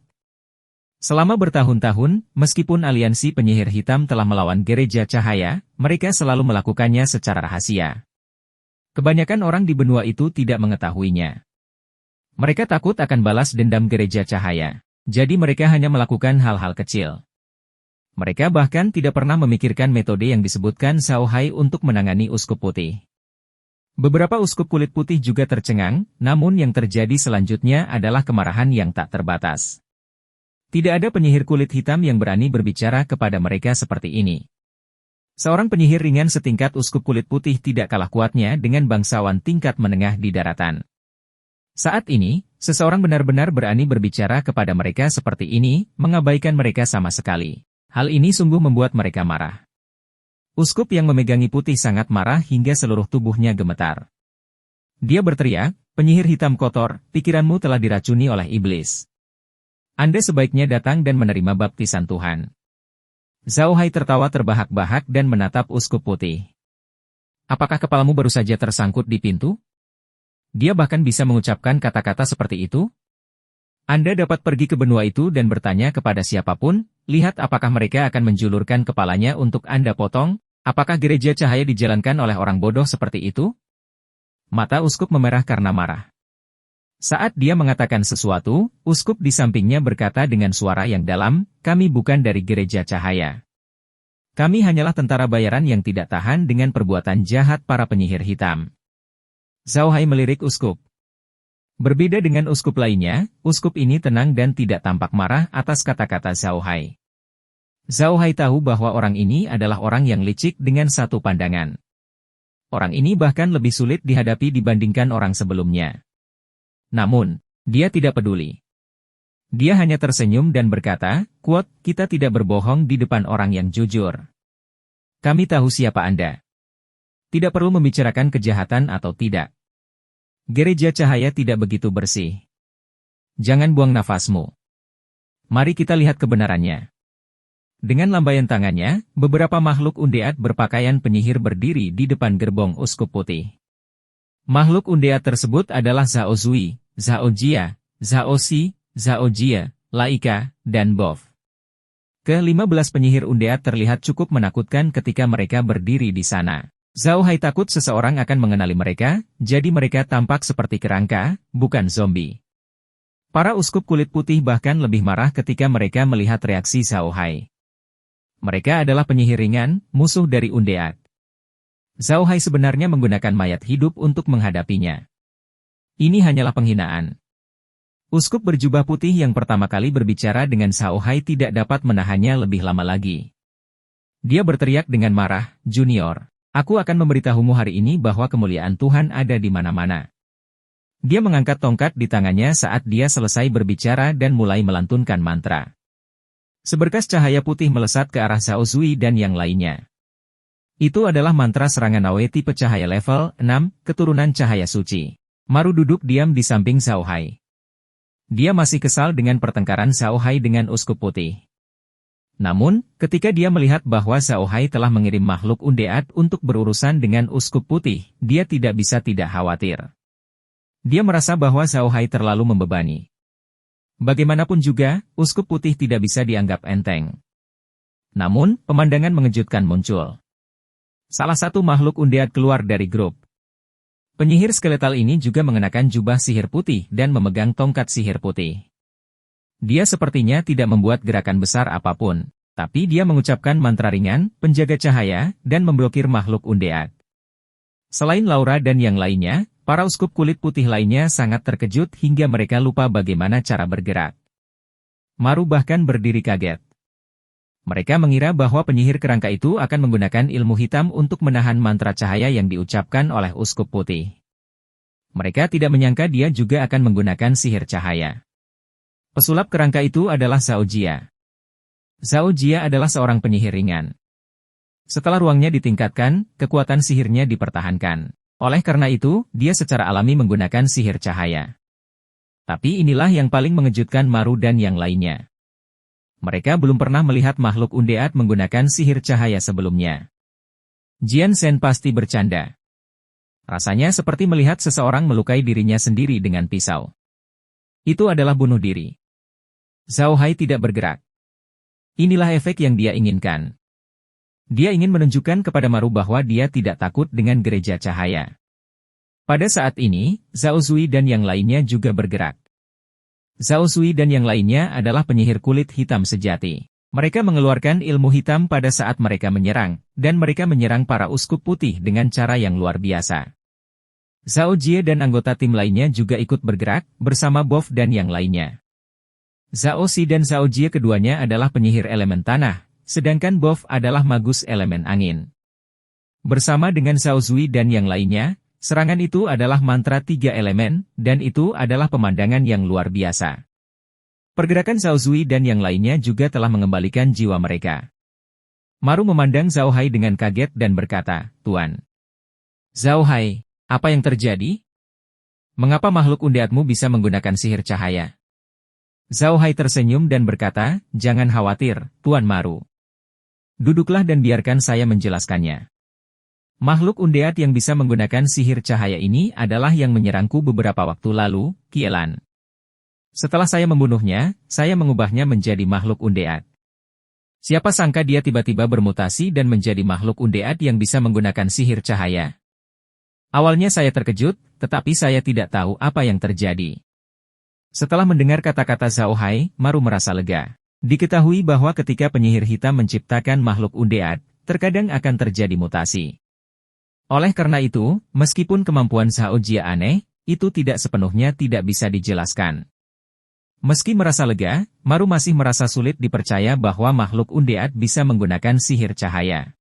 Selama bertahun-tahun, meskipun aliansi penyihir hitam telah melawan gereja cahaya, mereka selalu melakukannya secara rahasia. Kebanyakan orang di benua itu tidak mengetahuinya. Mereka takut akan balas dendam gereja cahaya, jadi mereka hanya melakukan hal-hal kecil. Mereka bahkan tidak pernah memikirkan metode yang disebutkan Zhao Hai untuk menangani uskup putih. Beberapa uskup kulit putih juga tercengang, namun yang terjadi selanjutnya adalah kemarahan yang tak terbatas. Tidak ada penyihir kulit hitam yang berani berbicara kepada mereka seperti ini. Seorang penyihir ringan setingkat uskup kulit putih tidak kalah kuatnya dengan bangsawan tingkat menengah di daratan. Saat ini, seseorang benar-benar berani berbicara kepada mereka seperti ini, mengabaikan mereka sama sekali. Hal ini sungguh membuat mereka marah. Uskup yang memegangi putih sangat marah hingga seluruh tubuhnya gemetar. Dia berteriak, "Penyihir hitam kotor, pikiranmu telah diracuni oleh iblis. Anda sebaiknya datang dan menerima baptisan Tuhan." Zhao Hai tertawa terbahak-bahak dan menatap uskup putih. "Apakah kepalamu baru saja tersangkut di pintu? Dia bahkan bisa mengucapkan kata-kata seperti itu? Anda dapat pergi ke benua itu dan bertanya kepada siapapun, lihat apakah mereka akan menjulurkan kepalanya untuk Anda potong? Apakah gereja cahaya dijalankan oleh orang bodoh seperti itu?" Mata uskup memerah karena marah. Saat dia mengatakan sesuatu, uskup di sampingnya berkata dengan suara yang dalam, "Kami bukan dari gereja cahaya. Kami hanyalah tentara bayaran yang tidak tahan dengan perbuatan jahat para penyihir hitam." Zhao Hai melirik uskup. Berbeda dengan uskup lainnya, uskup ini tenang dan tidak tampak marah atas kata-kata Zhao Hai. Zhao Hai tahu bahwa orang ini adalah orang yang licik dengan satu pandangan. Orang ini bahkan lebih sulit dihadapi dibandingkan orang sebelumnya. Namun, dia tidak peduli. Dia hanya tersenyum dan berkata, "Quote, kita tidak berbohong di depan orang yang jujur. Kami tahu siapa Anda. Tidak perlu membicarakan kejahatan atau tidak. Gereja cahaya tidak begitu bersih. Jangan buang nafasmu. Mari kita lihat kebenarannya." Dengan lambaian tangannya, beberapa makhluk undead berpakaian penyihir berdiri di depan gerbong uskup putih. Makhluk undead tersebut adalah Zhao Zui, Zhao Jia, Zhao Si, Zhao Jia, Laika, dan Bof. Ke-15 penyihir undead terlihat cukup menakutkan ketika mereka berdiri di sana. Zhao Hai takut seseorang akan mengenali mereka, jadi mereka tampak seperti kerangka, bukan zombie. Para uskup kulit putih bahkan lebih marah ketika mereka melihat reaksi Zhao Hai. Mereka adalah penyihir ringan, musuh dari undead. Zhao Hai sebenarnya menggunakan mayat hidup untuk menghadapinya. Ini hanyalah penghinaan. Uskup berjubah putih yang pertama kali berbicara dengan Zhao Hai tidak dapat menahannya lebih lama lagi. Dia berteriak dengan marah, "Junior, aku akan memberitahumu hari ini bahwa kemuliaan Tuhan ada di mana-mana." Dia mengangkat tongkat di tangannya saat dia selesai berbicara dan mulai melantunkan mantra. Seberkas cahaya putih melesat ke arah Zhao Zui dan yang lainnya. Itu adalah mantra serangan Awe tipe cahaya level 6, keturunan cahaya suci. Maru duduk diam di samping Zhao Hai. Dia masih kesal dengan pertengkaran Zhao Hai dengan uskup putih. Namun, ketika dia melihat bahwa Zhao Hai telah mengirim makhluk undead untuk berurusan dengan uskup putih, dia tidak bisa tidak khawatir. Dia merasa bahwa Zhao Hai terlalu membebani. Bagaimanapun juga, uskup putih tidak bisa dianggap enteng. Namun, pemandangan mengejutkan muncul. Salah satu makhluk undead keluar dari grup. Penyihir skeletal ini juga mengenakan jubah sihir putih dan memegang tongkat sihir putih. Dia sepertinya tidak membuat gerakan besar apapun, tapi dia mengucapkan mantra ringan, penjaga cahaya, dan memblokir makhluk undead. Selain Laura dan yang lainnya, para uskup kulit putih lainnya sangat terkejut hingga mereka lupa bagaimana cara bergerak. Maru bahkan berdiri kaget. Mereka mengira bahwa penyihir kerangka itu akan menggunakan ilmu hitam untuk menahan mantra cahaya yang diucapkan oleh uskup putih. Mereka tidak menyangka dia juga akan menggunakan sihir cahaya. Pesulap kerangka itu adalah Zhao Jia. Zhao Jia adalah seorang penyihir ringan. Setelah ruangnya ditingkatkan, kekuatan sihirnya dipertahankan. Oleh karena itu, dia secara alami menggunakan sihir cahaya. Tapi inilah yang paling mengejutkan Maru dan yang lainnya. Mereka belum pernah melihat makhluk undead menggunakan sihir cahaya sebelumnya. Jian Shen pasti bercanda. Rasanya seperti melihat seseorang melukai dirinya sendiri dengan pisau. Itu adalah bunuh diri. Zhao Hai tidak bergerak. Inilah efek yang dia inginkan. Dia ingin menunjukkan kepada Maru bahwa dia tidak takut dengan gereja cahaya. Pada saat ini, Zhao Zui dan yang lainnya juga bergerak. Zhao Zui dan yang lainnya adalah penyihir kulit hitam sejati. Mereka mengeluarkan ilmu hitam pada saat mereka menyerang, dan mereka menyerang para uskup putih dengan cara yang luar biasa. Zhao Jie dan anggota tim lainnya juga ikut bergerak, bersama Bof dan yang lainnya. Zhao Si dan Zhao Jie keduanya adalah penyihir elemen tanah, sedangkan Bof adalah magus elemen angin. Bersama dengan Zhao Zui dan yang lainnya, serangan itu adalah mantra 3 elemen, dan itu adalah pemandangan yang luar biasa. Pergerakan Zhao Zui dan yang lainnya juga telah mengembalikan jiwa mereka. Maru memandang Zhao Hai dengan kaget dan berkata, "Tuan Zhao Hai, apa yang terjadi? Mengapa makhluk undeadmu bisa menggunakan sihir cahaya?" Zhao Hai tersenyum dan berkata, "Jangan khawatir, Tuan Maru. Duduklah dan biarkan saya menjelaskannya. Makhluk undead yang bisa menggunakan sihir cahaya ini adalah yang menyerangku beberapa waktu lalu, Kielan. Setelah saya membunuhnya, saya mengubahnya menjadi makhluk undead. Siapa sangka dia tiba-tiba bermutasi dan menjadi makhluk undead yang bisa menggunakan sihir cahaya. Awalnya saya terkejut, tetapi saya tidak tahu apa yang terjadi." Setelah mendengar kata-kata Zhao Hai, Maru merasa lega. Diketahui bahwa ketika penyihir hitam menciptakan makhluk undead, terkadang akan terjadi mutasi. Oleh karena itu, meskipun kemampuan Zhao Jia aneh, itu tidak sepenuhnya tidak bisa dijelaskan. Meski merasa lega, Maru masih merasa sulit dipercaya bahwa makhluk undead bisa menggunakan sihir cahaya.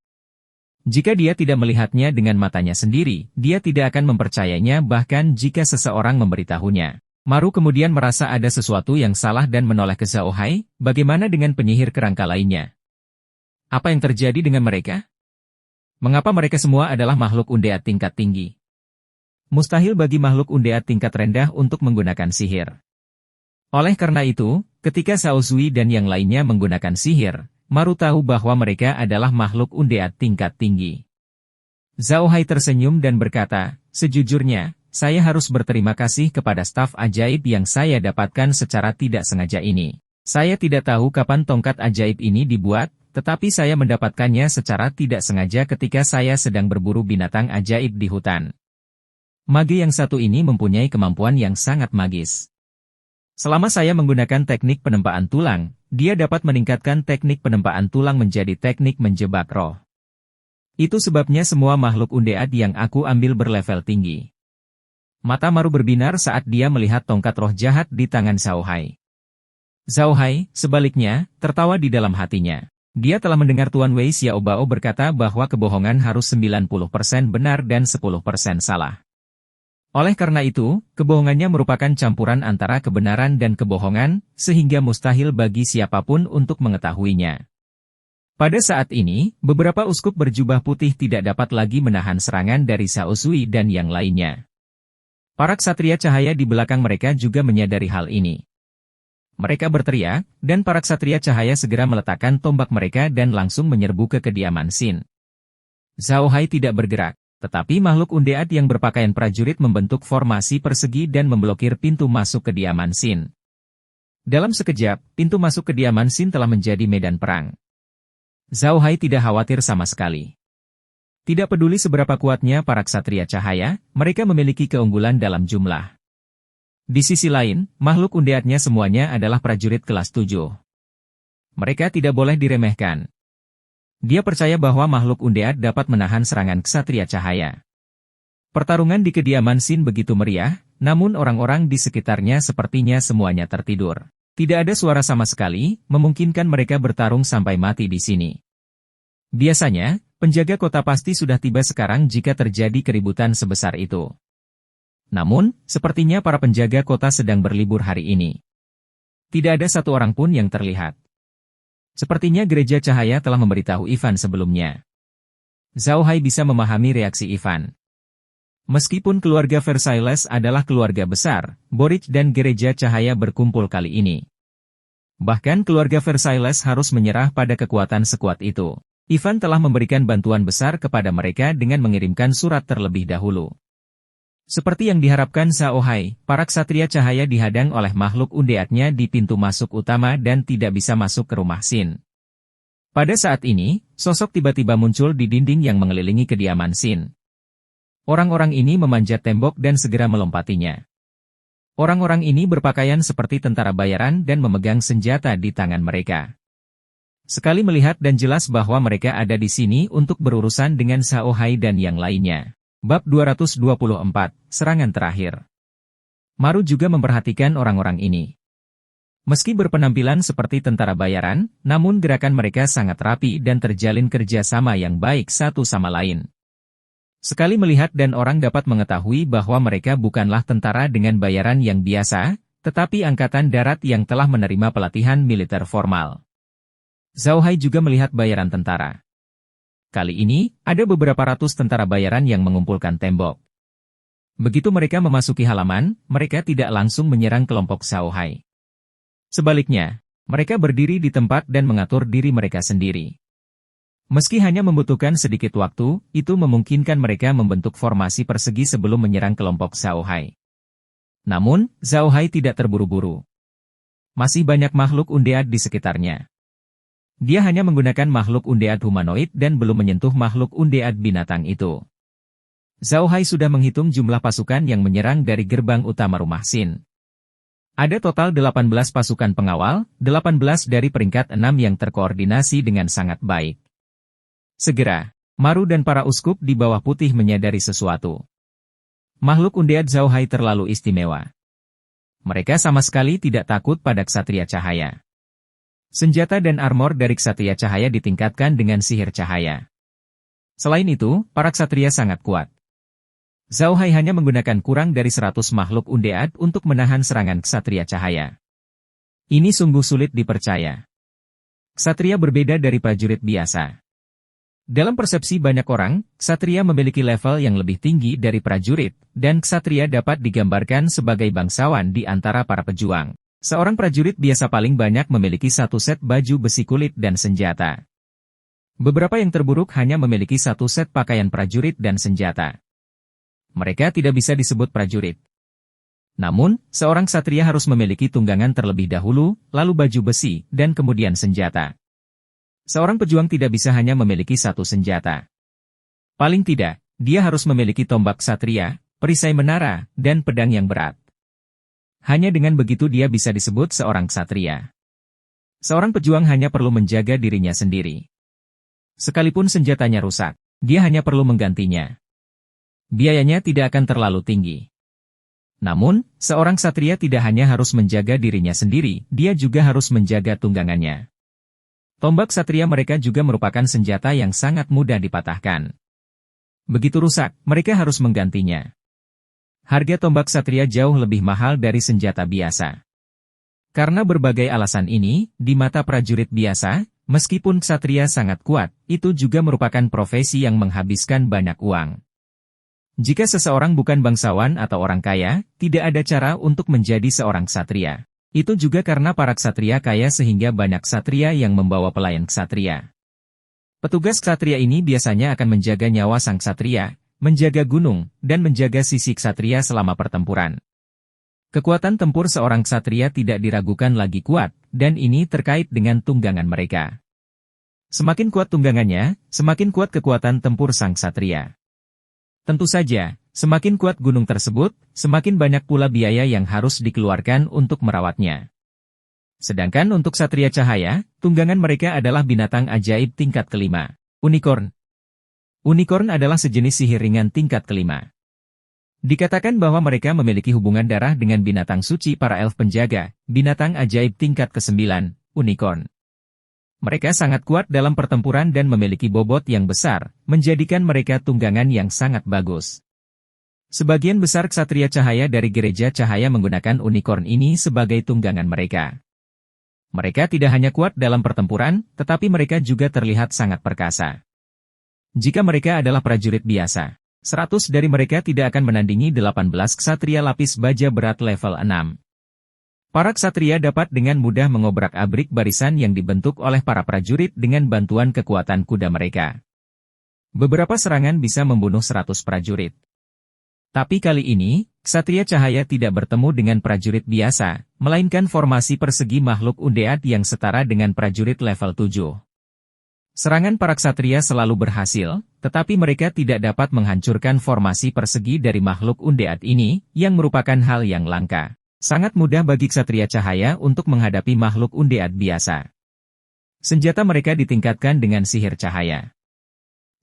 Jika dia tidak melihatnya dengan matanya sendiri, dia tidak akan mempercayainya bahkan jika seseorang memberitahunya. Maru kemudian merasa ada sesuatu yang salah dan menoleh ke Zhao Hai, bagaimana dengan penyihir kerangka lainnya? Apa yang terjadi dengan mereka? Mengapa mereka semua adalah makhluk undead tingkat tinggi? Mustahil bagi makhluk undead tingkat rendah untuk menggunakan sihir. Oleh karena itu, ketika Zhao Zui dan yang lainnya menggunakan sihir, Maru tahu bahwa mereka adalah makhluk undead tingkat tinggi. Zhao Hai tersenyum dan berkata, "Sejujurnya, saya harus berterima kasih kepada staf ajaib yang saya dapatkan secara tidak sengaja ini. Saya tidak tahu kapan tongkat ajaib ini dibuat, tetapi saya mendapatkannya secara tidak sengaja ketika saya sedang berburu binatang ajaib di hutan. Mage yang satu ini mempunyai kemampuan yang sangat magis. Selama saya menggunakan teknik penempaan tulang, dia dapat meningkatkan teknik penempaan tulang menjadi teknik menjebak roh. Itu sebabnya semua makhluk undead yang aku ambil berlevel tinggi." Mata Maru berbinar saat dia melihat tongkat roh jahat di tangan Zhao Hai. Zhao Hai, sebaliknya, tertawa di dalam hatinya. Dia telah mendengar Tuan Wei Xiaobao berkata bahwa kebohongan harus 90% benar dan 10% salah. Oleh karena itu, kebohongannya merupakan campuran antara kebenaran dan kebohongan, sehingga mustahil bagi siapapun untuk mengetahuinya. Pada saat ini, beberapa uskup berjubah putih tidak dapat lagi menahan serangan dari Zhao Zui dan yang lainnya. Para ksatria cahaya di belakang mereka juga menyadari hal ini. Mereka berteriak, dan para ksatria cahaya segera meletakkan tombak mereka dan langsung menyerbu ke kediaman Xin. Zhao Hai tidak bergerak, tetapi makhluk undead yang berpakaian prajurit membentuk formasi persegi dan memblokir pintu masuk kediaman Xin. Dalam sekejap, pintu masuk kediaman Xin telah menjadi medan perang. Zhao Hai tidak khawatir sama sekali. Tidak peduli seberapa kuatnya para ksatria cahaya, mereka memiliki keunggulan dalam jumlah. Di sisi lain, makhluk undeadnya semuanya adalah prajurit kelas 7. Mereka tidak boleh diremehkan. Dia percaya bahwa makhluk undead dapat menahan serangan ksatria cahaya. Pertarungan di kediaman Sin begitu meriah, namun orang-orang di sekitarnya sepertinya semuanya tertidur. Tidak ada suara sama sekali, memungkinkan mereka bertarung sampai mati di sini. Biasanya, penjaga kota pasti sudah tiba sekarang jika terjadi keributan sebesar itu. Namun, sepertinya para penjaga kota sedang berlibur hari ini. Tidak ada satu orang pun yang terlihat. Sepertinya gereja cahaya telah memberitahu Ivan sebelumnya. Zhao Hai bisa memahami reaksi Ivan. Meskipun keluarga Versailles adalah keluarga besar, Boric dan gereja cahaya berkumpul kali ini. Bahkan keluarga Versailles harus menyerah pada kekuatan sekuat itu. Ivan telah memberikan bantuan besar kepada mereka dengan mengirimkan surat terlebih dahulu. Seperti yang diharapkan Zhao Hai, para ksatria cahaya dihadang oleh makhluk undeadnya di pintu masuk utama dan tidak bisa masuk ke rumah Sin. Pada saat ini, sosok tiba-tiba muncul di dinding yang mengelilingi kediaman Sin. Orang-orang ini memanjat tembok dan segera melompatinya. Orang-orang ini berpakaian seperti tentara bayaran dan memegang senjata di tangan mereka. Sekali melihat dan jelas bahwa mereka ada di sini untuk berurusan dengan Zhao Hai dan yang lainnya. Bab 224, Serangan Terakhir. Maru juga memperhatikan orang-orang ini. Meski berpenampilan seperti tentara bayaran, namun gerakan mereka sangat rapi dan terjalin kerjasama yang baik satu sama lain. Sekali melihat dan orang dapat mengetahui bahwa mereka bukanlah tentara dengan bayaran yang biasa, tetapi angkatan darat yang telah menerima pelatihan militer formal. Zhao Hai juga melihat bayaran tentara. Kali ini, ada beberapa ratus tentara bayaran yang mengumpulkan tembok. Begitu mereka memasuki halaman, mereka tidak langsung menyerang kelompok Zhao Hai. Sebaliknya, mereka berdiri di tempat dan mengatur diri mereka sendiri. Meski hanya membutuhkan sedikit waktu, itu memungkinkan mereka membentuk formasi persegi sebelum menyerang kelompok Zhao Hai. Namun, Zhao Hai tidak terburu-buru. Masih banyak makhluk undead di sekitarnya. Dia hanya menggunakan makhluk undead humanoid dan belum menyentuh makhluk undead binatang itu. Zhao Hai sudah menghitung jumlah pasukan yang menyerang dari gerbang utama rumah Sin. Ada total 18 pasukan pengawal, 18 dari peringkat 6 yang terkoordinasi dengan sangat baik. Segera, Maru dan para uskup di bawah putih menyadari sesuatu. Makhluk undead Zhao Hai terlalu istimewa. Mereka sama sekali tidak takut pada ksatria cahaya. Senjata dan armor dari ksatria cahaya ditingkatkan dengan sihir cahaya. Selain itu, para ksatria sangat kuat. Zhao Hai hanya menggunakan kurang dari 100 makhluk undead untuk menahan serangan ksatria cahaya. Ini sungguh sulit dipercaya. Ksatria berbeda dari prajurit biasa. Dalam persepsi banyak orang, ksatria memiliki level yang lebih tinggi dari prajurit, dan ksatria dapat digambarkan sebagai bangsawan di antara para pejuang. Seorang prajurit biasa paling banyak memiliki satu set baju besi kulit dan senjata. Beberapa yang terburuk hanya memiliki satu set pakaian prajurit dan senjata. Mereka tidak bisa disebut prajurit. Namun, seorang ksatria harus memiliki tunggangan terlebih dahulu, lalu baju besi, dan kemudian senjata. Seorang pejuang tidak bisa hanya memiliki satu senjata. Paling tidak, dia harus memiliki tombak ksatria, perisai menara, dan pedang yang berat. Hanya dengan begitu dia bisa disebut seorang ksatria. Seorang pejuang hanya perlu menjaga dirinya sendiri. Sekalipun senjatanya rusak, dia hanya perlu menggantinya. Biayanya tidak akan terlalu tinggi. Namun, seorang ksatria tidak hanya harus menjaga dirinya sendiri, dia juga harus menjaga tunggangannya. Tombak ksatria mereka juga merupakan senjata yang sangat mudah dipatahkan. Begitu rusak, mereka harus menggantinya. Harga tombak ksatria jauh lebih mahal dari senjata biasa. Karena berbagai alasan ini, di mata prajurit biasa, meskipun ksatria sangat kuat, itu juga merupakan profesi yang menghabiskan banyak uang. Jika seseorang bukan bangsawan atau orang kaya, tidak ada cara untuk menjadi seorang ksatria. Itu juga karena para ksatria kaya sehingga banyak ksatria yang membawa pelayan ksatria. Petugas ksatria ini biasanya akan menjaga nyawa sang ksatria, menjaga gunung, dan menjaga sisi ksatria selama pertempuran. Kekuatan tempur seorang ksatria tidak diragukan lagi kuat, dan ini terkait dengan tunggangan mereka. Semakin kuat tunggangannya, semakin kuat kekuatan tempur sang ksatria. Tentu saja, semakin kuat gunung tersebut, semakin banyak pula biaya yang harus dikeluarkan untuk merawatnya. Sedangkan untuk ksatria cahaya, tunggangan mereka adalah binatang ajaib tingkat kelima, unicorn. Unicorn adalah sejenis sihir ringan tingkat kelima. Dikatakan bahwa mereka memiliki hubungan darah dengan binatang suci para elf penjaga, binatang ajaib tingkat ke-9, unicorn. Mereka sangat kuat dalam pertempuran dan memiliki bobot yang besar, menjadikan mereka tunggangan yang sangat bagus. Sebagian besar ksatria cahaya dari gereja cahaya menggunakan unicorn ini sebagai tunggangan mereka. Mereka tidak hanya kuat dalam pertempuran, tetapi mereka juga terlihat sangat perkasa. Jika mereka adalah prajurit biasa, 100 dari mereka tidak akan menandingi 18 ksatria lapis baja berat level 6. Para ksatria dapat dengan mudah mengobrak-abrik barisan yang dibentuk oleh para prajurit dengan bantuan kekuatan kuda mereka. Beberapa serangan bisa membunuh 100 prajurit. Tapi kali ini, ksatria cahaya tidak bertemu dengan prajurit biasa, melainkan formasi persegi makhluk undead yang setara dengan prajurit level 7. Serangan para ksatria selalu berhasil, tetapi mereka tidak dapat menghancurkan formasi persegi dari makhluk undead ini, yang merupakan hal yang langka. Sangat mudah bagi ksatria cahaya untuk menghadapi makhluk undead biasa. Senjata mereka ditingkatkan dengan sihir cahaya.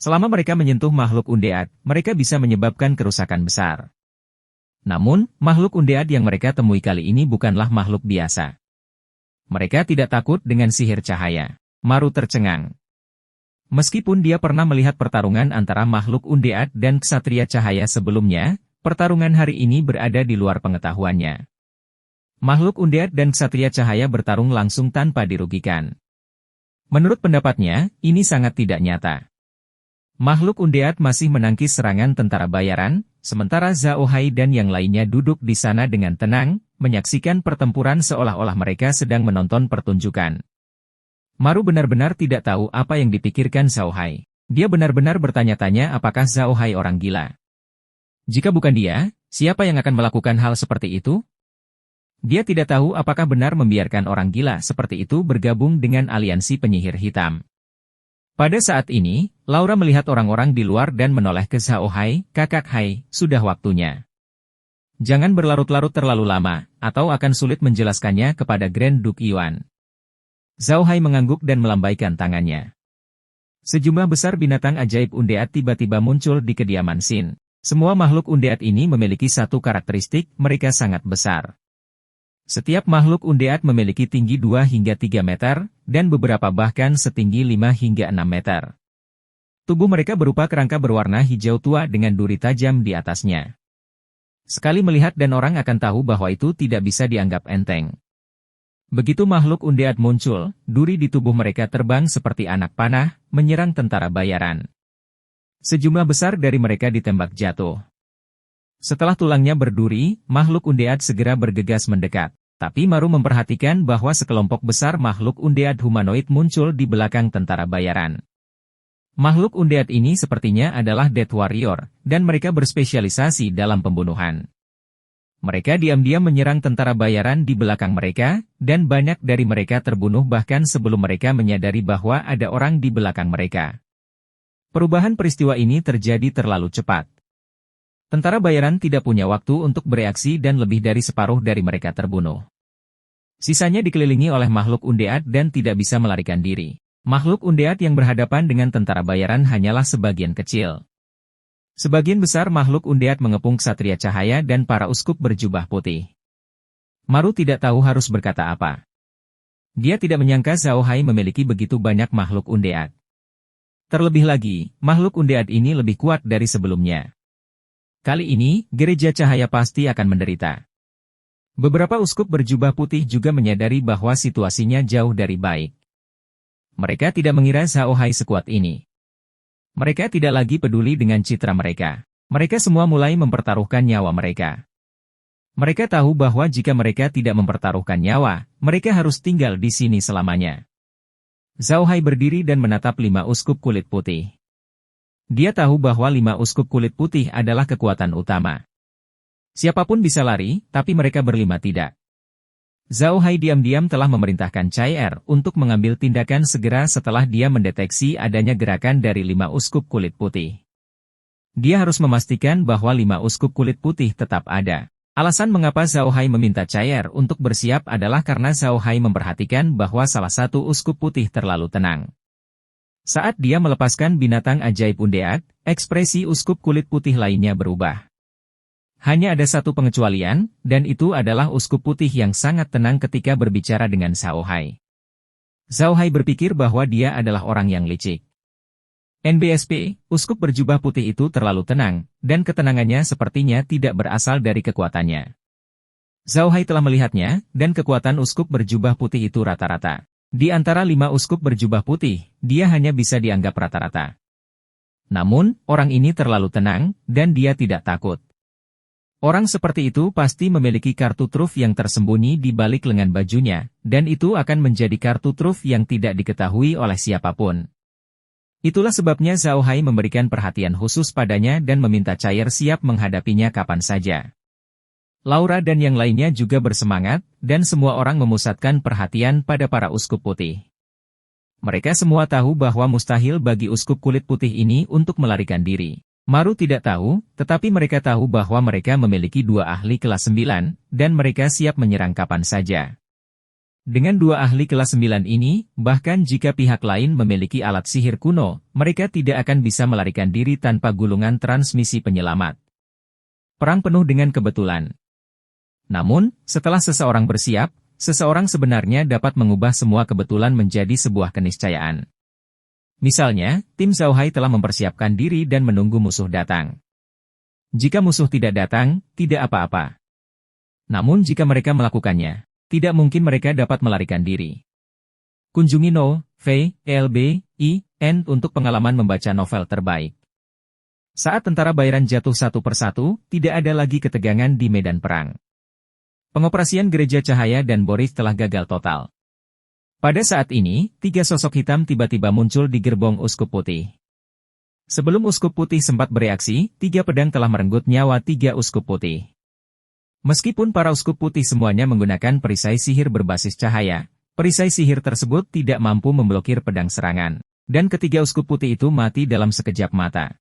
Selama mereka menyentuh makhluk undead, mereka bisa menyebabkan kerusakan besar. Namun, makhluk undead yang mereka temui kali ini bukanlah makhluk biasa. Mereka tidak takut dengan sihir cahaya. Maru tercengang. Meskipun dia pernah melihat pertarungan antara makhluk undead dan ksatria cahaya sebelumnya, pertarungan hari ini berada di luar pengetahuannya. Makhluk undead dan ksatria cahaya bertarung langsung tanpa dirugikan. Menurut pendapatnya, ini sangat tidak nyata. Makhluk undead masih menangkis serangan tentara bayaran, sementara Zhao Hai dan yang lainnya duduk di sana dengan tenang, menyaksikan pertempuran seolah-olah mereka sedang menonton pertunjukan. Maru benar-benar tidak tahu apa yang dipikirkan Zhao Hai. Dia benar-benar bertanya-tanya apakah Zhao Hai orang gila. Jika bukan dia, siapa yang akan melakukan hal seperti itu? Dia tidak tahu apakah benar membiarkan orang gila seperti itu bergabung dengan aliansi penyihir hitam. Pada saat ini, Laura melihat orang-orang di luar dan menoleh ke Zhao Hai, "Kakak Hai, sudah waktunya. Jangan berlarut-larut terlalu lama, atau akan sulit menjelaskannya kepada Grand Duke Yuan." Zhao Hai mengangguk dan melambaikan tangannya. Sejumlah besar binatang ajaib undead tiba-tiba muncul di kediaman Xin. Semua makhluk undead ini memiliki satu karakteristik, mereka sangat besar. Setiap makhluk undead memiliki tinggi 2 hingga 3 meter, dan beberapa bahkan setinggi 5 hingga 6 meter. Tubuh mereka berupa kerangka berwarna hijau tua dengan duri tajam di atasnya. Sekali melihat dan orang akan tahu bahwa itu tidak bisa dianggap enteng. Begitu makhluk undead muncul, duri di tubuh mereka terbang seperti anak panah, menyerang tentara bayaran. Sejumlah besar dari mereka ditembak jatuh. Setelah tulangnya berduri, makhluk undead segera bergegas mendekat. Tapi Maru memperhatikan bahwa sekelompok besar makhluk undead humanoid muncul di belakang tentara bayaran. Makhluk undead ini sepertinya adalah Death Warrior, dan mereka berspesialisasi dalam pembunuhan. Mereka diam-diam menyerang tentara bayaran di belakang mereka, dan banyak dari mereka terbunuh bahkan sebelum mereka menyadari bahwa ada orang di belakang mereka. Perubahan peristiwa ini terjadi terlalu cepat. Tentara bayaran tidak punya waktu untuk bereaksi dan lebih dari separuh dari mereka terbunuh. Sisanya dikelilingi oleh makhluk undead dan tidak bisa melarikan diri. Makhluk undead yang berhadapan dengan tentara bayaran hanyalah sebagian kecil. Sebagian besar makhluk undead mengepung ksatria cahaya dan para uskup berjubah putih. Maru tidak tahu harus berkata apa. Dia tidak menyangka Zhao Hai memiliki begitu banyak makhluk undead. Terlebih lagi, makhluk undead ini lebih kuat dari sebelumnya. Kali ini, gereja cahaya pasti akan menderita. Beberapa uskup berjubah putih juga menyadari bahwa situasinya jauh dari baik. Mereka tidak mengira Zhao Hai sekuat ini. Mereka tidak lagi peduli dengan citra mereka. Mereka semua mulai mempertaruhkan nyawa mereka. Mereka tahu bahwa jika mereka tidak mempertaruhkan nyawa, mereka harus tinggal di sini selamanya. Zhao Hai berdiri dan menatap 5 uskup kulit putih. Dia tahu bahwa 5 uskup kulit putih adalah kekuatan utama. Siapapun bisa lari, tapi mereka berlima tidak. Zhao Hai diam-diam telah memerintahkan Cai Er untuk mengambil tindakan segera setelah dia mendeteksi adanya gerakan dari 5 uskup kulit putih. Dia harus memastikan bahwa 5 uskup kulit putih tetap ada. Alasan mengapa Zhao Hai meminta Cai Er untuk bersiap adalah karena Zhao Hai memperhatikan bahwa salah satu uskup putih terlalu tenang. Saat dia melepaskan binatang ajaib Undead, ekspresi uskup kulit putih lainnya berubah. Hanya ada satu pengecualian, dan itu adalah uskup putih yang sangat tenang ketika berbicara dengan Zhao Hai. Zhao Hai berpikir bahwa dia adalah orang yang licik. NBSP, uskup berjubah putih itu terlalu tenang, dan ketenangannya sepertinya tidak berasal dari kekuatannya. Zhao Hai telah melihatnya, dan kekuatan uskup berjubah putih itu rata-rata. Di antara 5 uskup berjubah putih, dia hanya bisa dianggap rata-rata. Namun, orang ini terlalu tenang, dan dia tidak takut. Orang seperti itu pasti memiliki kartu truf yang tersembunyi di balik lengan bajunya, dan itu akan menjadi kartu truf yang tidak diketahui oleh siapapun. Itulah sebabnya Zhao Hai memberikan perhatian khusus padanya dan meminta Cai Er siap menghadapinya kapan saja. Laura dan yang lainnya juga bersemangat, dan semua orang memusatkan perhatian pada para uskup putih. Mereka semua tahu bahwa mustahil bagi uskup kulit putih ini untuk melarikan diri. Maru tidak tahu, tetapi mereka tahu bahwa mereka memiliki 2 ahli kelas 9, dan mereka siap menyerang kapan saja. Dengan 2 ahli kelas 9 ini, bahkan jika pihak lain memiliki alat sihir kuno, mereka tidak akan bisa melarikan diri tanpa gulungan transmisi penyelamat. Perang penuh dengan kebetulan. Namun, setelah seseorang bersiap, seseorang sebenarnya dapat mengubah semua kebetulan menjadi sebuah keniscayaan. Misalnya, tim Zhao Hai telah mempersiapkan diri dan menunggu musuh datang. Jika musuh tidak datang, tidak apa-apa. Namun jika mereka melakukannya, tidak mungkin mereka dapat melarikan diri. Kunjungi No.V.L.B.I.N untuk pengalaman membaca novel terbaik. Saat tentara bayaran jatuh satu persatu, tidak ada lagi ketegangan di medan perang. Pengoperasian Gereja Cahaya dan Boris telah gagal total. Pada saat ini, 3 sosok hitam tiba-tiba muncul di gerbong uskup putih. Sebelum uskup putih sempat bereaksi, 3 pedang telah merenggut nyawa 3 uskup putih. Meskipun para uskup putih semuanya menggunakan perisai sihir berbasis cahaya, perisai sihir tersebut tidak mampu memblokir pedang serangan, dan ketiga uskup putih itu mati dalam sekejap mata.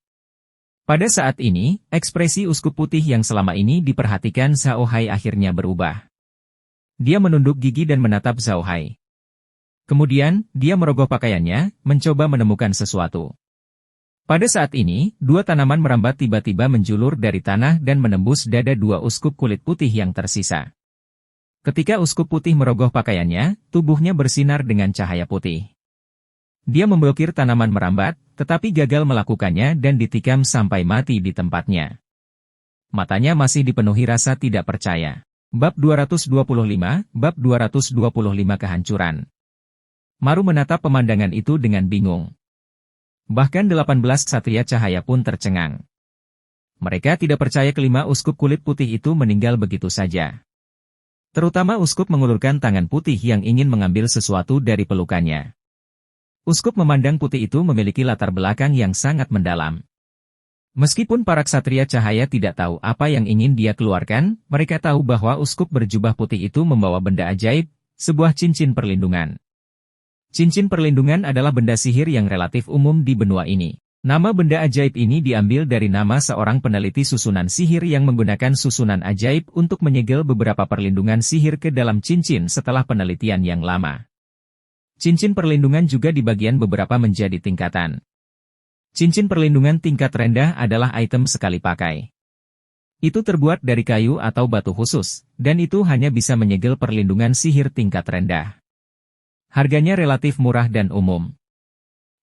Pada saat ini, ekspresi uskup putih yang selama ini diperhatikan Zhao Hai akhirnya berubah. Dia menunduk gigi dan menatap Zhao Hai. Kemudian, dia merogoh pakaiannya, mencoba menemukan sesuatu. Pada saat ini, 2 tanaman merambat tiba-tiba menjulur dari tanah dan menembus dada 2 uskup kulit putih yang tersisa. Ketika uskup putih merogoh pakaiannya, tubuhnya bersinar dengan cahaya putih. Dia memblokir tanaman merambat, tetapi gagal melakukannya dan ditikam sampai mati di tempatnya. Matanya masih dipenuhi rasa tidak percaya. Bab 225, Bab 225 Kehancuran. Maru menatap pemandangan itu dengan bingung. Bahkan 18 ksatria cahaya pun tercengang. Mereka tidak percaya kelima uskup kulit putih itu meninggal begitu saja. Terutama uskup mengulurkan tangan putih yang ingin mengambil sesuatu dari pelukannya. Uskup memandang putih itu memiliki latar belakang yang sangat mendalam. Meskipun para ksatria cahaya tidak tahu apa yang ingin dia keluarkan, mereka tahu bahwa uskup berjubah putih itu membawa benda ajaib, sebuah cincin perlindungan. Cincin perlindungan adalah benda sihir yang relatif umum di benua ini. Nama benda ajaib ini diambil dari nama seorang peneliti susunan sihir yang menggunakan susunan ajaib untuk menyegel beberapa perlindungan sihir ke dalam cincin setelah penelitian yang lama. Cincin perlindungan juga di bagian beberapa menjadi tingkatan. Cincin perlindungan tingkat rendah adalah item sekali pakai. Itu terbuat dari kayu atau batu khusus, dan itu hanya bisa menyegel perlindungan sihir tingkat rendah. Harganya relatif murah dan umum.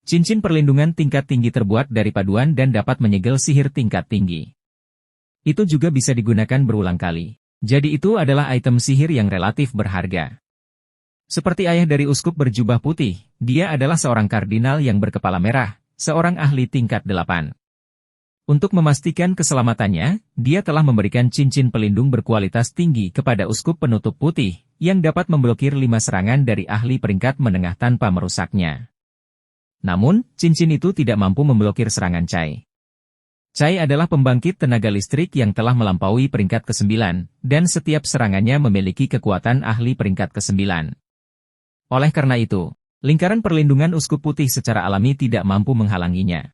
Cincin perlindungan tingkat tinggi terbuat dari paduan dan dapat menyegel sihir tingkat tinggi. Itu juga bisa digunakan berulang kali. Jadi itu adalah item sihir yang relatif berharga. Seperti ayah dari uskup berjubah putih, dia adalah seorang kardinal yang berkepala merah, seorang ahli tingkat 8. Untuk memastikan keselamatannya, dia telah memberikan cincin pelindung berkualitas tinggi kepada uskup penutup putih, yang dapat memblokir 5 serangan dari ahli peringkat menengah tanpa merusaknya. Namun, cincin itu tidak mampu memblokir serangan Cai. Chai adalah pembangkit tenaga listrik yang telah melampaui peringkat ke-9, dan setiap serangannya memiliki kekuatan ahli peringkat ke-9. Oleh karena itu, lingkaran perlindungan uskup putih secara alami tidak mampu menghalanginya.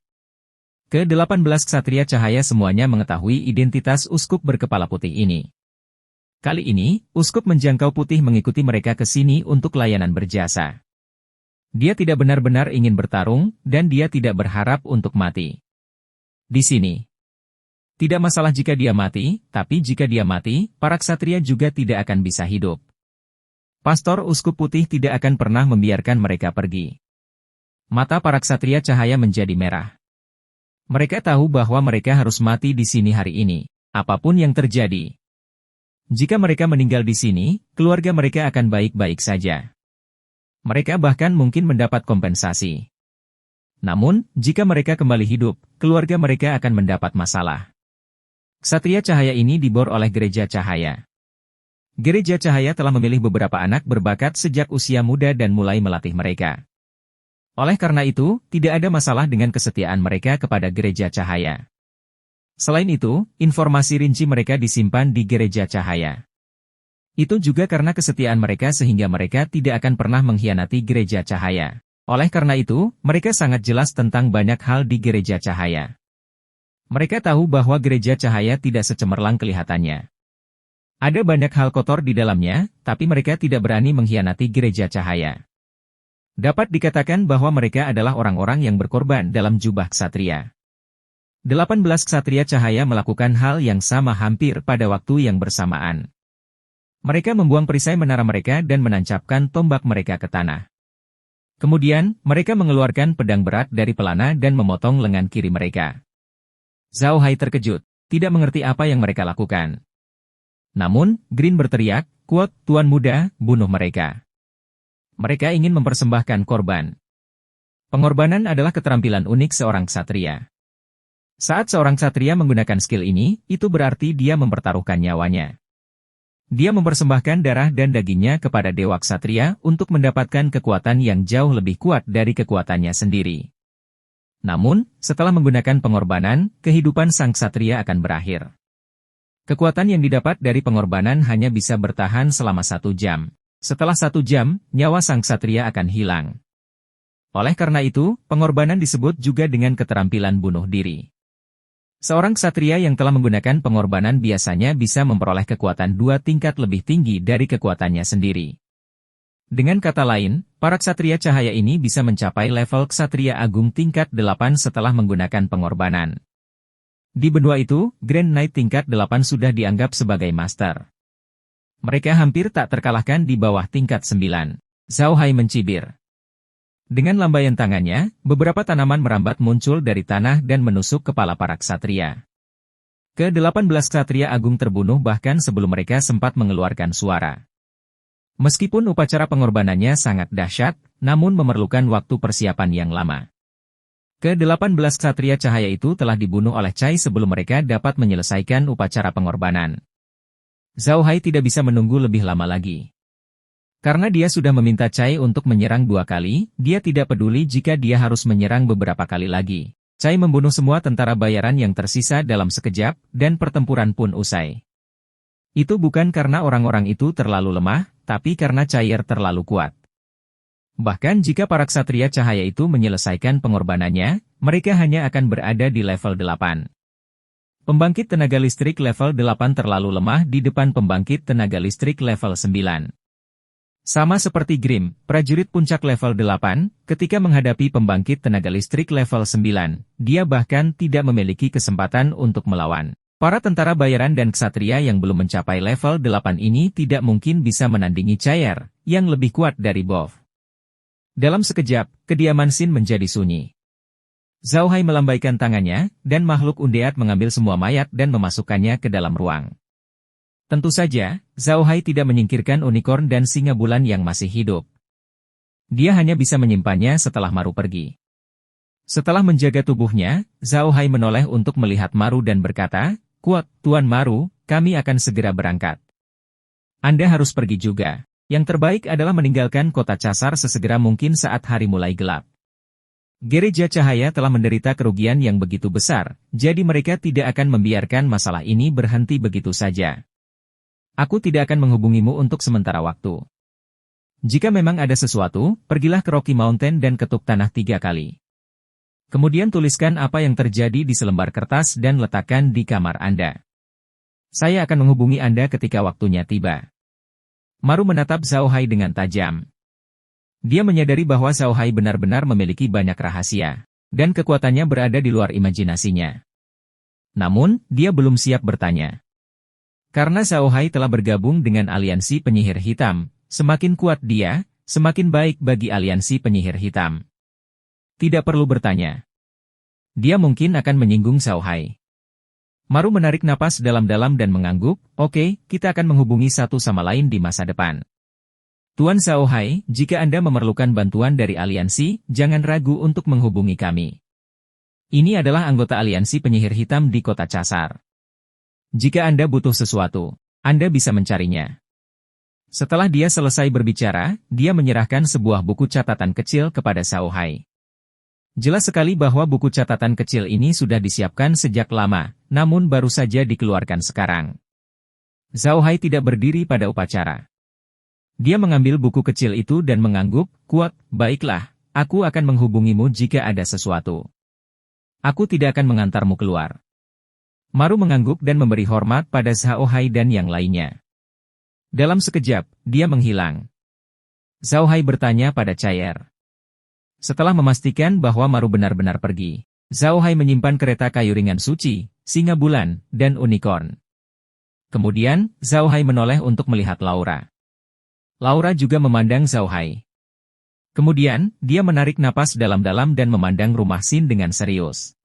Ke-18 ksatria cahaya semuanya mengetahui identitas uskup berkepala putih ini. Kali ini, uskup menjangkau putih mengikuti mereka ke sini untuk layanan berjasa. Dia tidak benar-benar ingin bertarung, dan dia tidak berharap untuk mati. Di sini. Tidak masalah jika dia mati, tapi jika dia mati, para ksatria juga tidak akan bisa hidup. Pastor uskup putih tidak akan pernah membiarkan mereka pergi. Mata para ksatria cahaya menjadi merah. Mereka tahu bahwa mereka harus mati di sini hari ini, apapun yang terjadi. Jika mereka meninggal di sini, keluarga mereka akan baik-baik saja. Mereka bahkan mungkin mendapat kompensasi. Namun, jika mereka kembali hidup, keluarga mereka akan mendapat masalah. Ksatria cahaya ini dibor oleh Gereja Cahaya. Gereja Cahaya telah memilih beberapa anak berbakat sejak usia muda dan mulai melatih mereka. Oleh karena itu, tidak ada masalah dengan kesetiaan mereka kepada Gereja Cahaya. Selain itu, informasi rinci mereka disimpan di Gereja Cahaya. Itu juga karena kesetiaan mereka sehingga mereka tidak akan pernah mengkhianati Gereja Cahaya. Oleh karena itu, mereka sangat jelas tentang banyak hal di Gereja Cahaya. Mereka tahu bahwa Gereja Cahaya tidak secemerlang kelihatannya. Ada banyak hal kotor di dalamnya, tapi mereka tidak berani mengkhianati Gereja Cahaya. Dapat dikatakan bahwa mereka adalah orang-orang yang berkorban dalam jubah ksatria. 18 ksatria cahaya melakukan hal yang sama hampir pada waktu yang bersamaan. Mereka membuang perisai menara mereka dan menancapkan tombak mereka ke tanah. Kemudian, mereka mengeluarkan pedang berat dari pelana dan memotong lengan kiri mereka. Zhao Hai terkejut, tidak mengerti apa yang mereka lakukan. Namun, Green berteriak, "Kuat, Tuan Muda, bunuh mereka." Mereka ingin mempersembahkan korban. Pengorbanan adalah keterampilan unik seorang ksatria. Saat seorang ksatria menggunakan skill ini, itu berarti dia mempertaruhkan nyawanya. Dia mempersembahkan darah dan dagingnya kepada Dewa Ksatria untuk mendapatkan kekuatan yang jauh lebih kuat dari kekuatannya sendiri. Namun, setelah menggunakan pengorbanan, kehidupan sang ksatria akan berakhir. Kekuatan yang didapat dari pengorbanan hanya bisa bertahan selama 1 jam. Setelah 1 jam, nyawa sang ksatria akan hilang. Oleh karena itu, pengorbanan disebut juga dengan keterampilan bunuh diri. Seorang ksatria yang telah menggunakan pengorbanan biasanya bisa memperoleh kekuatan 2 tingkat lebih tinggi dari kekuatannya sendiri. Dengan kata lain, para ksatria cahaya ini bisa mencapai level ksatria agung tingkat 8 setelah menggunakan pengorbanan. Di benua itu, Grand Knight tingkat 8 sudah dianggap sebagai master. Mereka hampir tak terkalahkan di bawah tingkat 9. Zhao Hai mencibir. Dengan lambaian tangannya, beberapa tanaman merambat muncul dari tanah dan menusuk kepala para ksatria. Ke-18 ksatria agung terbunuh bahkan sebelum mereka sempat mengeluarkan suara. Meskipun upacara pengorbanannya sangat dahsyat, namun memerlukan waktu persiapan yang lama. Ke-18 ksatria cahaya itu telah dibunuh oleh Chai sebelum mereka dapat menyelesaikan upacara pengorbanan. Zhao Hai tidak bisa menunggu lebih lama lagi. Karena dia sudah meminta Chai untuk menyerang 2 kali, dia tidak peduli jika dia harus menyerang beberapa kali lagi. Chai membunuh semua tentara bayaran yang tersisa dalam sekejap, dan pertempuran pun usai. Itu bukan karena orang-orang itu terlalu lemah, tapi karena Chai terlalu kuat. Bahkan jika para ksatria cahaya itu menyelesaikan pengorbanannya, mereka hanya akan berada di level 8. Pembangkit tenaga listrik level 8 terlalu lemah di depan pembangkit tenaga listrik level 9. Sama seperti Grim, prajurit puncak level 8, ketika menghadapi pembangkit tenaga listrik level 9, dia bahkan tidak memiliki kesempatan untuk melawan. Para tentara bayaran dan ksatria yang belum mencapai level 8 ini tidak mungkin bisa menandingi Chai yang lebih kuat dari Bob. Dalam sekejap, kediaman Sin menjadi sunyi. Zhao Hai melambaikan tangannya, dan makhluk undead mengambil semua mayat dan memasukkannya ke dalam ruang. Tentu saja, Zhao Hai tidak menyingkirkan unicorn dan singa bulan yang masih hidup. Dia hanya bisa menyimpannya setelah Maru pergi. Setelah menjaga tubuhnya, Zhao Hai menoleh untuk melihat Maru dan berkata, "Kuat, Tuan Maru, kami akan segera berangkat. Anda harus pergi juga. Yang terbaik adalah meninggalkan kota Casar sesegera mungkin saat hari mulai gelap." Gereja Cahaya telah menderita kerugian yang begitu besar, jadi mereka tidak akan membiarkan masalah ini berhenti begitu saja. Aku tidak akan menghubungimu untuk sementara waktu. Jika memang ada sesuatu, pergilah ke Rocky Mountain dan ketuk tanah 3 kali. Kemudian tuliskan apa yang terjadi di selembar kertas dan letakkan di kamar Anda. Saya akan menghubungi Anda ketika waktunya tiba. Maru menatap Zhao Hai dengan tajam. Dia menyadari bahwa Zhao Hai benar-benar memiliki banyak rahasia, dan kekuatannya berada di luar imajinasinya. Namun, dia belum siap bertanya. Karena Zhao Hai telah bergabung dengan aliansi penyihir hitam, semakin kuat dia, semakin baik bagi aliansi penyihir hitam. Tidak perlu bertanya. Dia mungkin akan menyinggung Zhao Hai. Maru menarik napas dalam-dalam dan mengangguk, oke, kita akan menghubungi satu sama lain di masa depan. Tuan Zhao Hai, jika Anda memerlukan bantuan dari aliansi, jangan ragu untuk menghubungi kami. Ini adalah anggota aliansi penyihir hitam di kota Casar. Jika Anda butuh sesuatu, Anda bisa mencarinya. Setelah dia selesai berbicara, dia menyerahkan sebuah buku catatan kecil kepada Zhao Hai. Jelas sekali bahwa buku catatan kecil ini sudah disiapkan sejak lama, namun baru saja dikeluarkan sekarang. Zhao Hai tidak berdiri pada upacara. Dia mengambil buku kecil itu dan mengangguk, kuat, baiklah, aku akan menghubungimu jika ada sesuatu. Aku tidak akan mengantarmu keluar. Maru mengangguk dan memberi hormat pada Zhao Hai dan yang lainnya. Dalam sekejap, dia menghilang. Zhao Hai bertanya pada Chair. Setelah memastikan bahwa Maru benar-benar pergi, Zhao Hai menyimpan kereta kayu ringan suci, singa bulan, dan unicorn. Kemudian, Zhao Hai menoleh untuk melihat Laura. Laura juga memandang Zhao Hai. Kemudian, dia menarik napas dalam-dalam dan memandang rumah Xin dengan serius.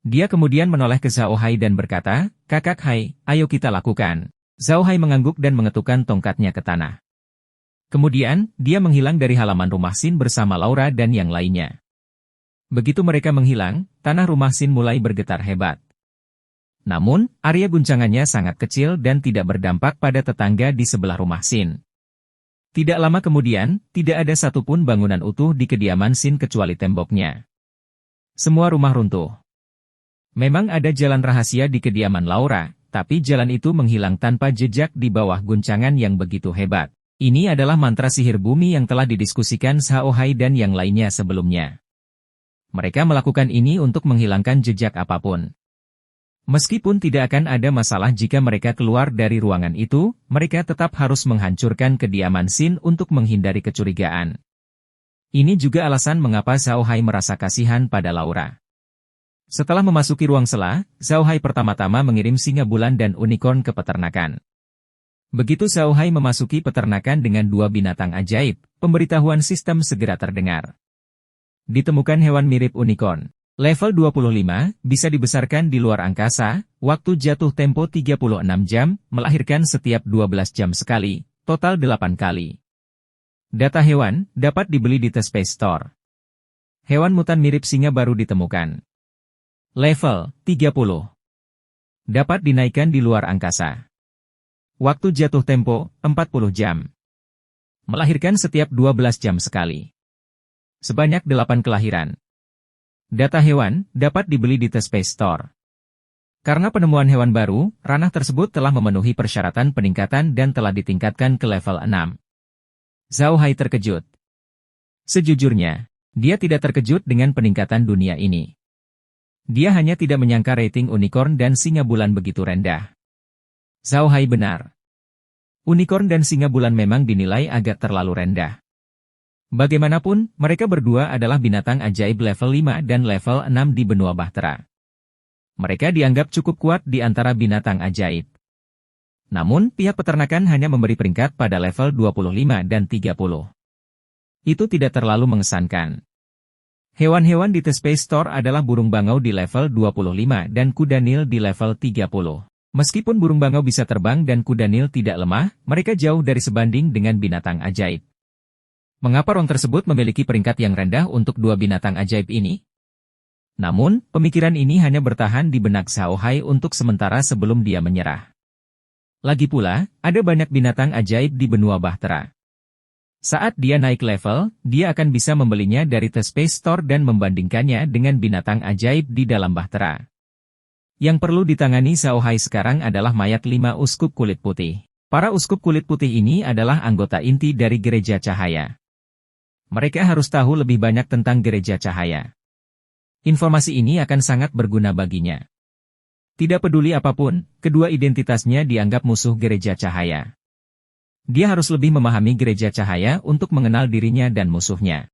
Dia kemudian menoleh ke Zhao Hai dan berkata, Kakak Hai, ayo kita lakukan. Zhao Hai mengangguk dan mengetukkan tongkatnya ke tanah. Kemudian, dia menghilang dari halaman rumah Xin bersama Laura dan yang lainnya. Begitu mereka menghilang, tanah rumah Xin mulai bergetar hebat. Namun, area guncangannya sangat kecil dan tidak berdampak pada tetangga di sebelah rumah Xin. Tidak lama kemudian, tidak ada satupun bangunan utuh di kediaman Xin kecuali temboknya. Semua rumah runtuh. Memang ada jalan rahasia di kediaman Laura, tapi jalan itu menghilang tanpa jejak di bawah guncangan yang begitu hebat. Ini adalah mantra sihir bumi yang telah didiskusikan Zhao Hai dan yang lainnya sebelumnya. Mereka melakukan ini untuk menghilangkan jejak apapun. Meskipun tidak akan ada masalah jika mereka keluar dari ruangan itu, mereka tetap harus menghancurkan kediaman Xin untuk menghindari kecurigaan. Ini juga alasan mengapa Zhao Hai merasa kasihan pada Laura. Setelah memasuki ruang sela, Zhao Hai pertama-tama mengirim singa bulan dan unicorn ke peternakan. Begitu Zhao Hai memasuki peternakan dengan 2 binatang ajaib, pemberitahuan sistem segera terdengar. Ditemukan hewan mirip unicorn. Level 25, bisa dibesarkan di luar angkasa, waktu jatuh tempo 36 jam, melahirkan setiap 12 jam sekali, total 8 kali. Data hewan, dapat dibeli di The Space Store. Hewan mutan mirip singa baru ditemukan. Level 30. Dapat dinaikkan di luar angkasa. Waktu jatuh tempo, 40 jam. Melahirkan setiap 12 jam sekali. Sebanyak 8 kelahiran. Data hewan, dapat dibeli di The Space Store. Karena penemuan hewan baru, ranah tersebut telah memenuhi persyaratan peningkatan dan telah ditingkatkan ke level 6. Zhao Hai terkejut. Sejujurnya, dia tidak terkejut dengan peningkatan dunia ini. Dia hanya tidak menyangka rating unicorn dan singa bulan begitu rendah. Zhao Hai benar. Unicorn dan singa bulan memang dinilai agak terlalu rendah. Bagaimanapun, mereka berdua adalah binatang ajaib level 5 dan level 6 di benua Bahtera. Mereka dianggap cukup kuat di antara binatang ajaib. Namun, pihak peternakan hanya memberi peringkat pada level 25 dan 30. Itu tidak terlalu mengesankan. Hewan-hewan di The Space Store adalah burung bangau di level 25 dan kuda Nil di level 30. Meskipun burung bangau bisa terbang dan kuda Nil tidak lemah, mereka jauh dari sebanding dengan binatang ajaib. Mengapa orang tersebut memiliki peringkat yang rendah untuk 2 binatang ajaib ini? Namun, pemikiran ini hanya bertahan di benak Zhao Hai untuk sementara sebelum dia menyerah. Lagi pula, ada banyak binatang ajaib di benua Bahtera. Saat dia naik level, dia akan bisa membelinya dari The Space Store dan membandingkannya dengan binatang ajaib di dalam bahtera. Yang perlu ditangani Xiaohai sekarang adalah mayat 5 uskup kulit putih. Para uskup kulit putih ini adalah anggota inti dari Gereja Cahaya. Mereka harus tahu lebih banyak tentang Gereja Cahaya. Informasi ini akan sangat berguna baginya. Tidak peduli apapun, kedua identitasnya dianggap musuh Gereja Cahaya. Dia harus lebih memahami Gereja Cahaya untuk mengenal dirinya dan musuhnya.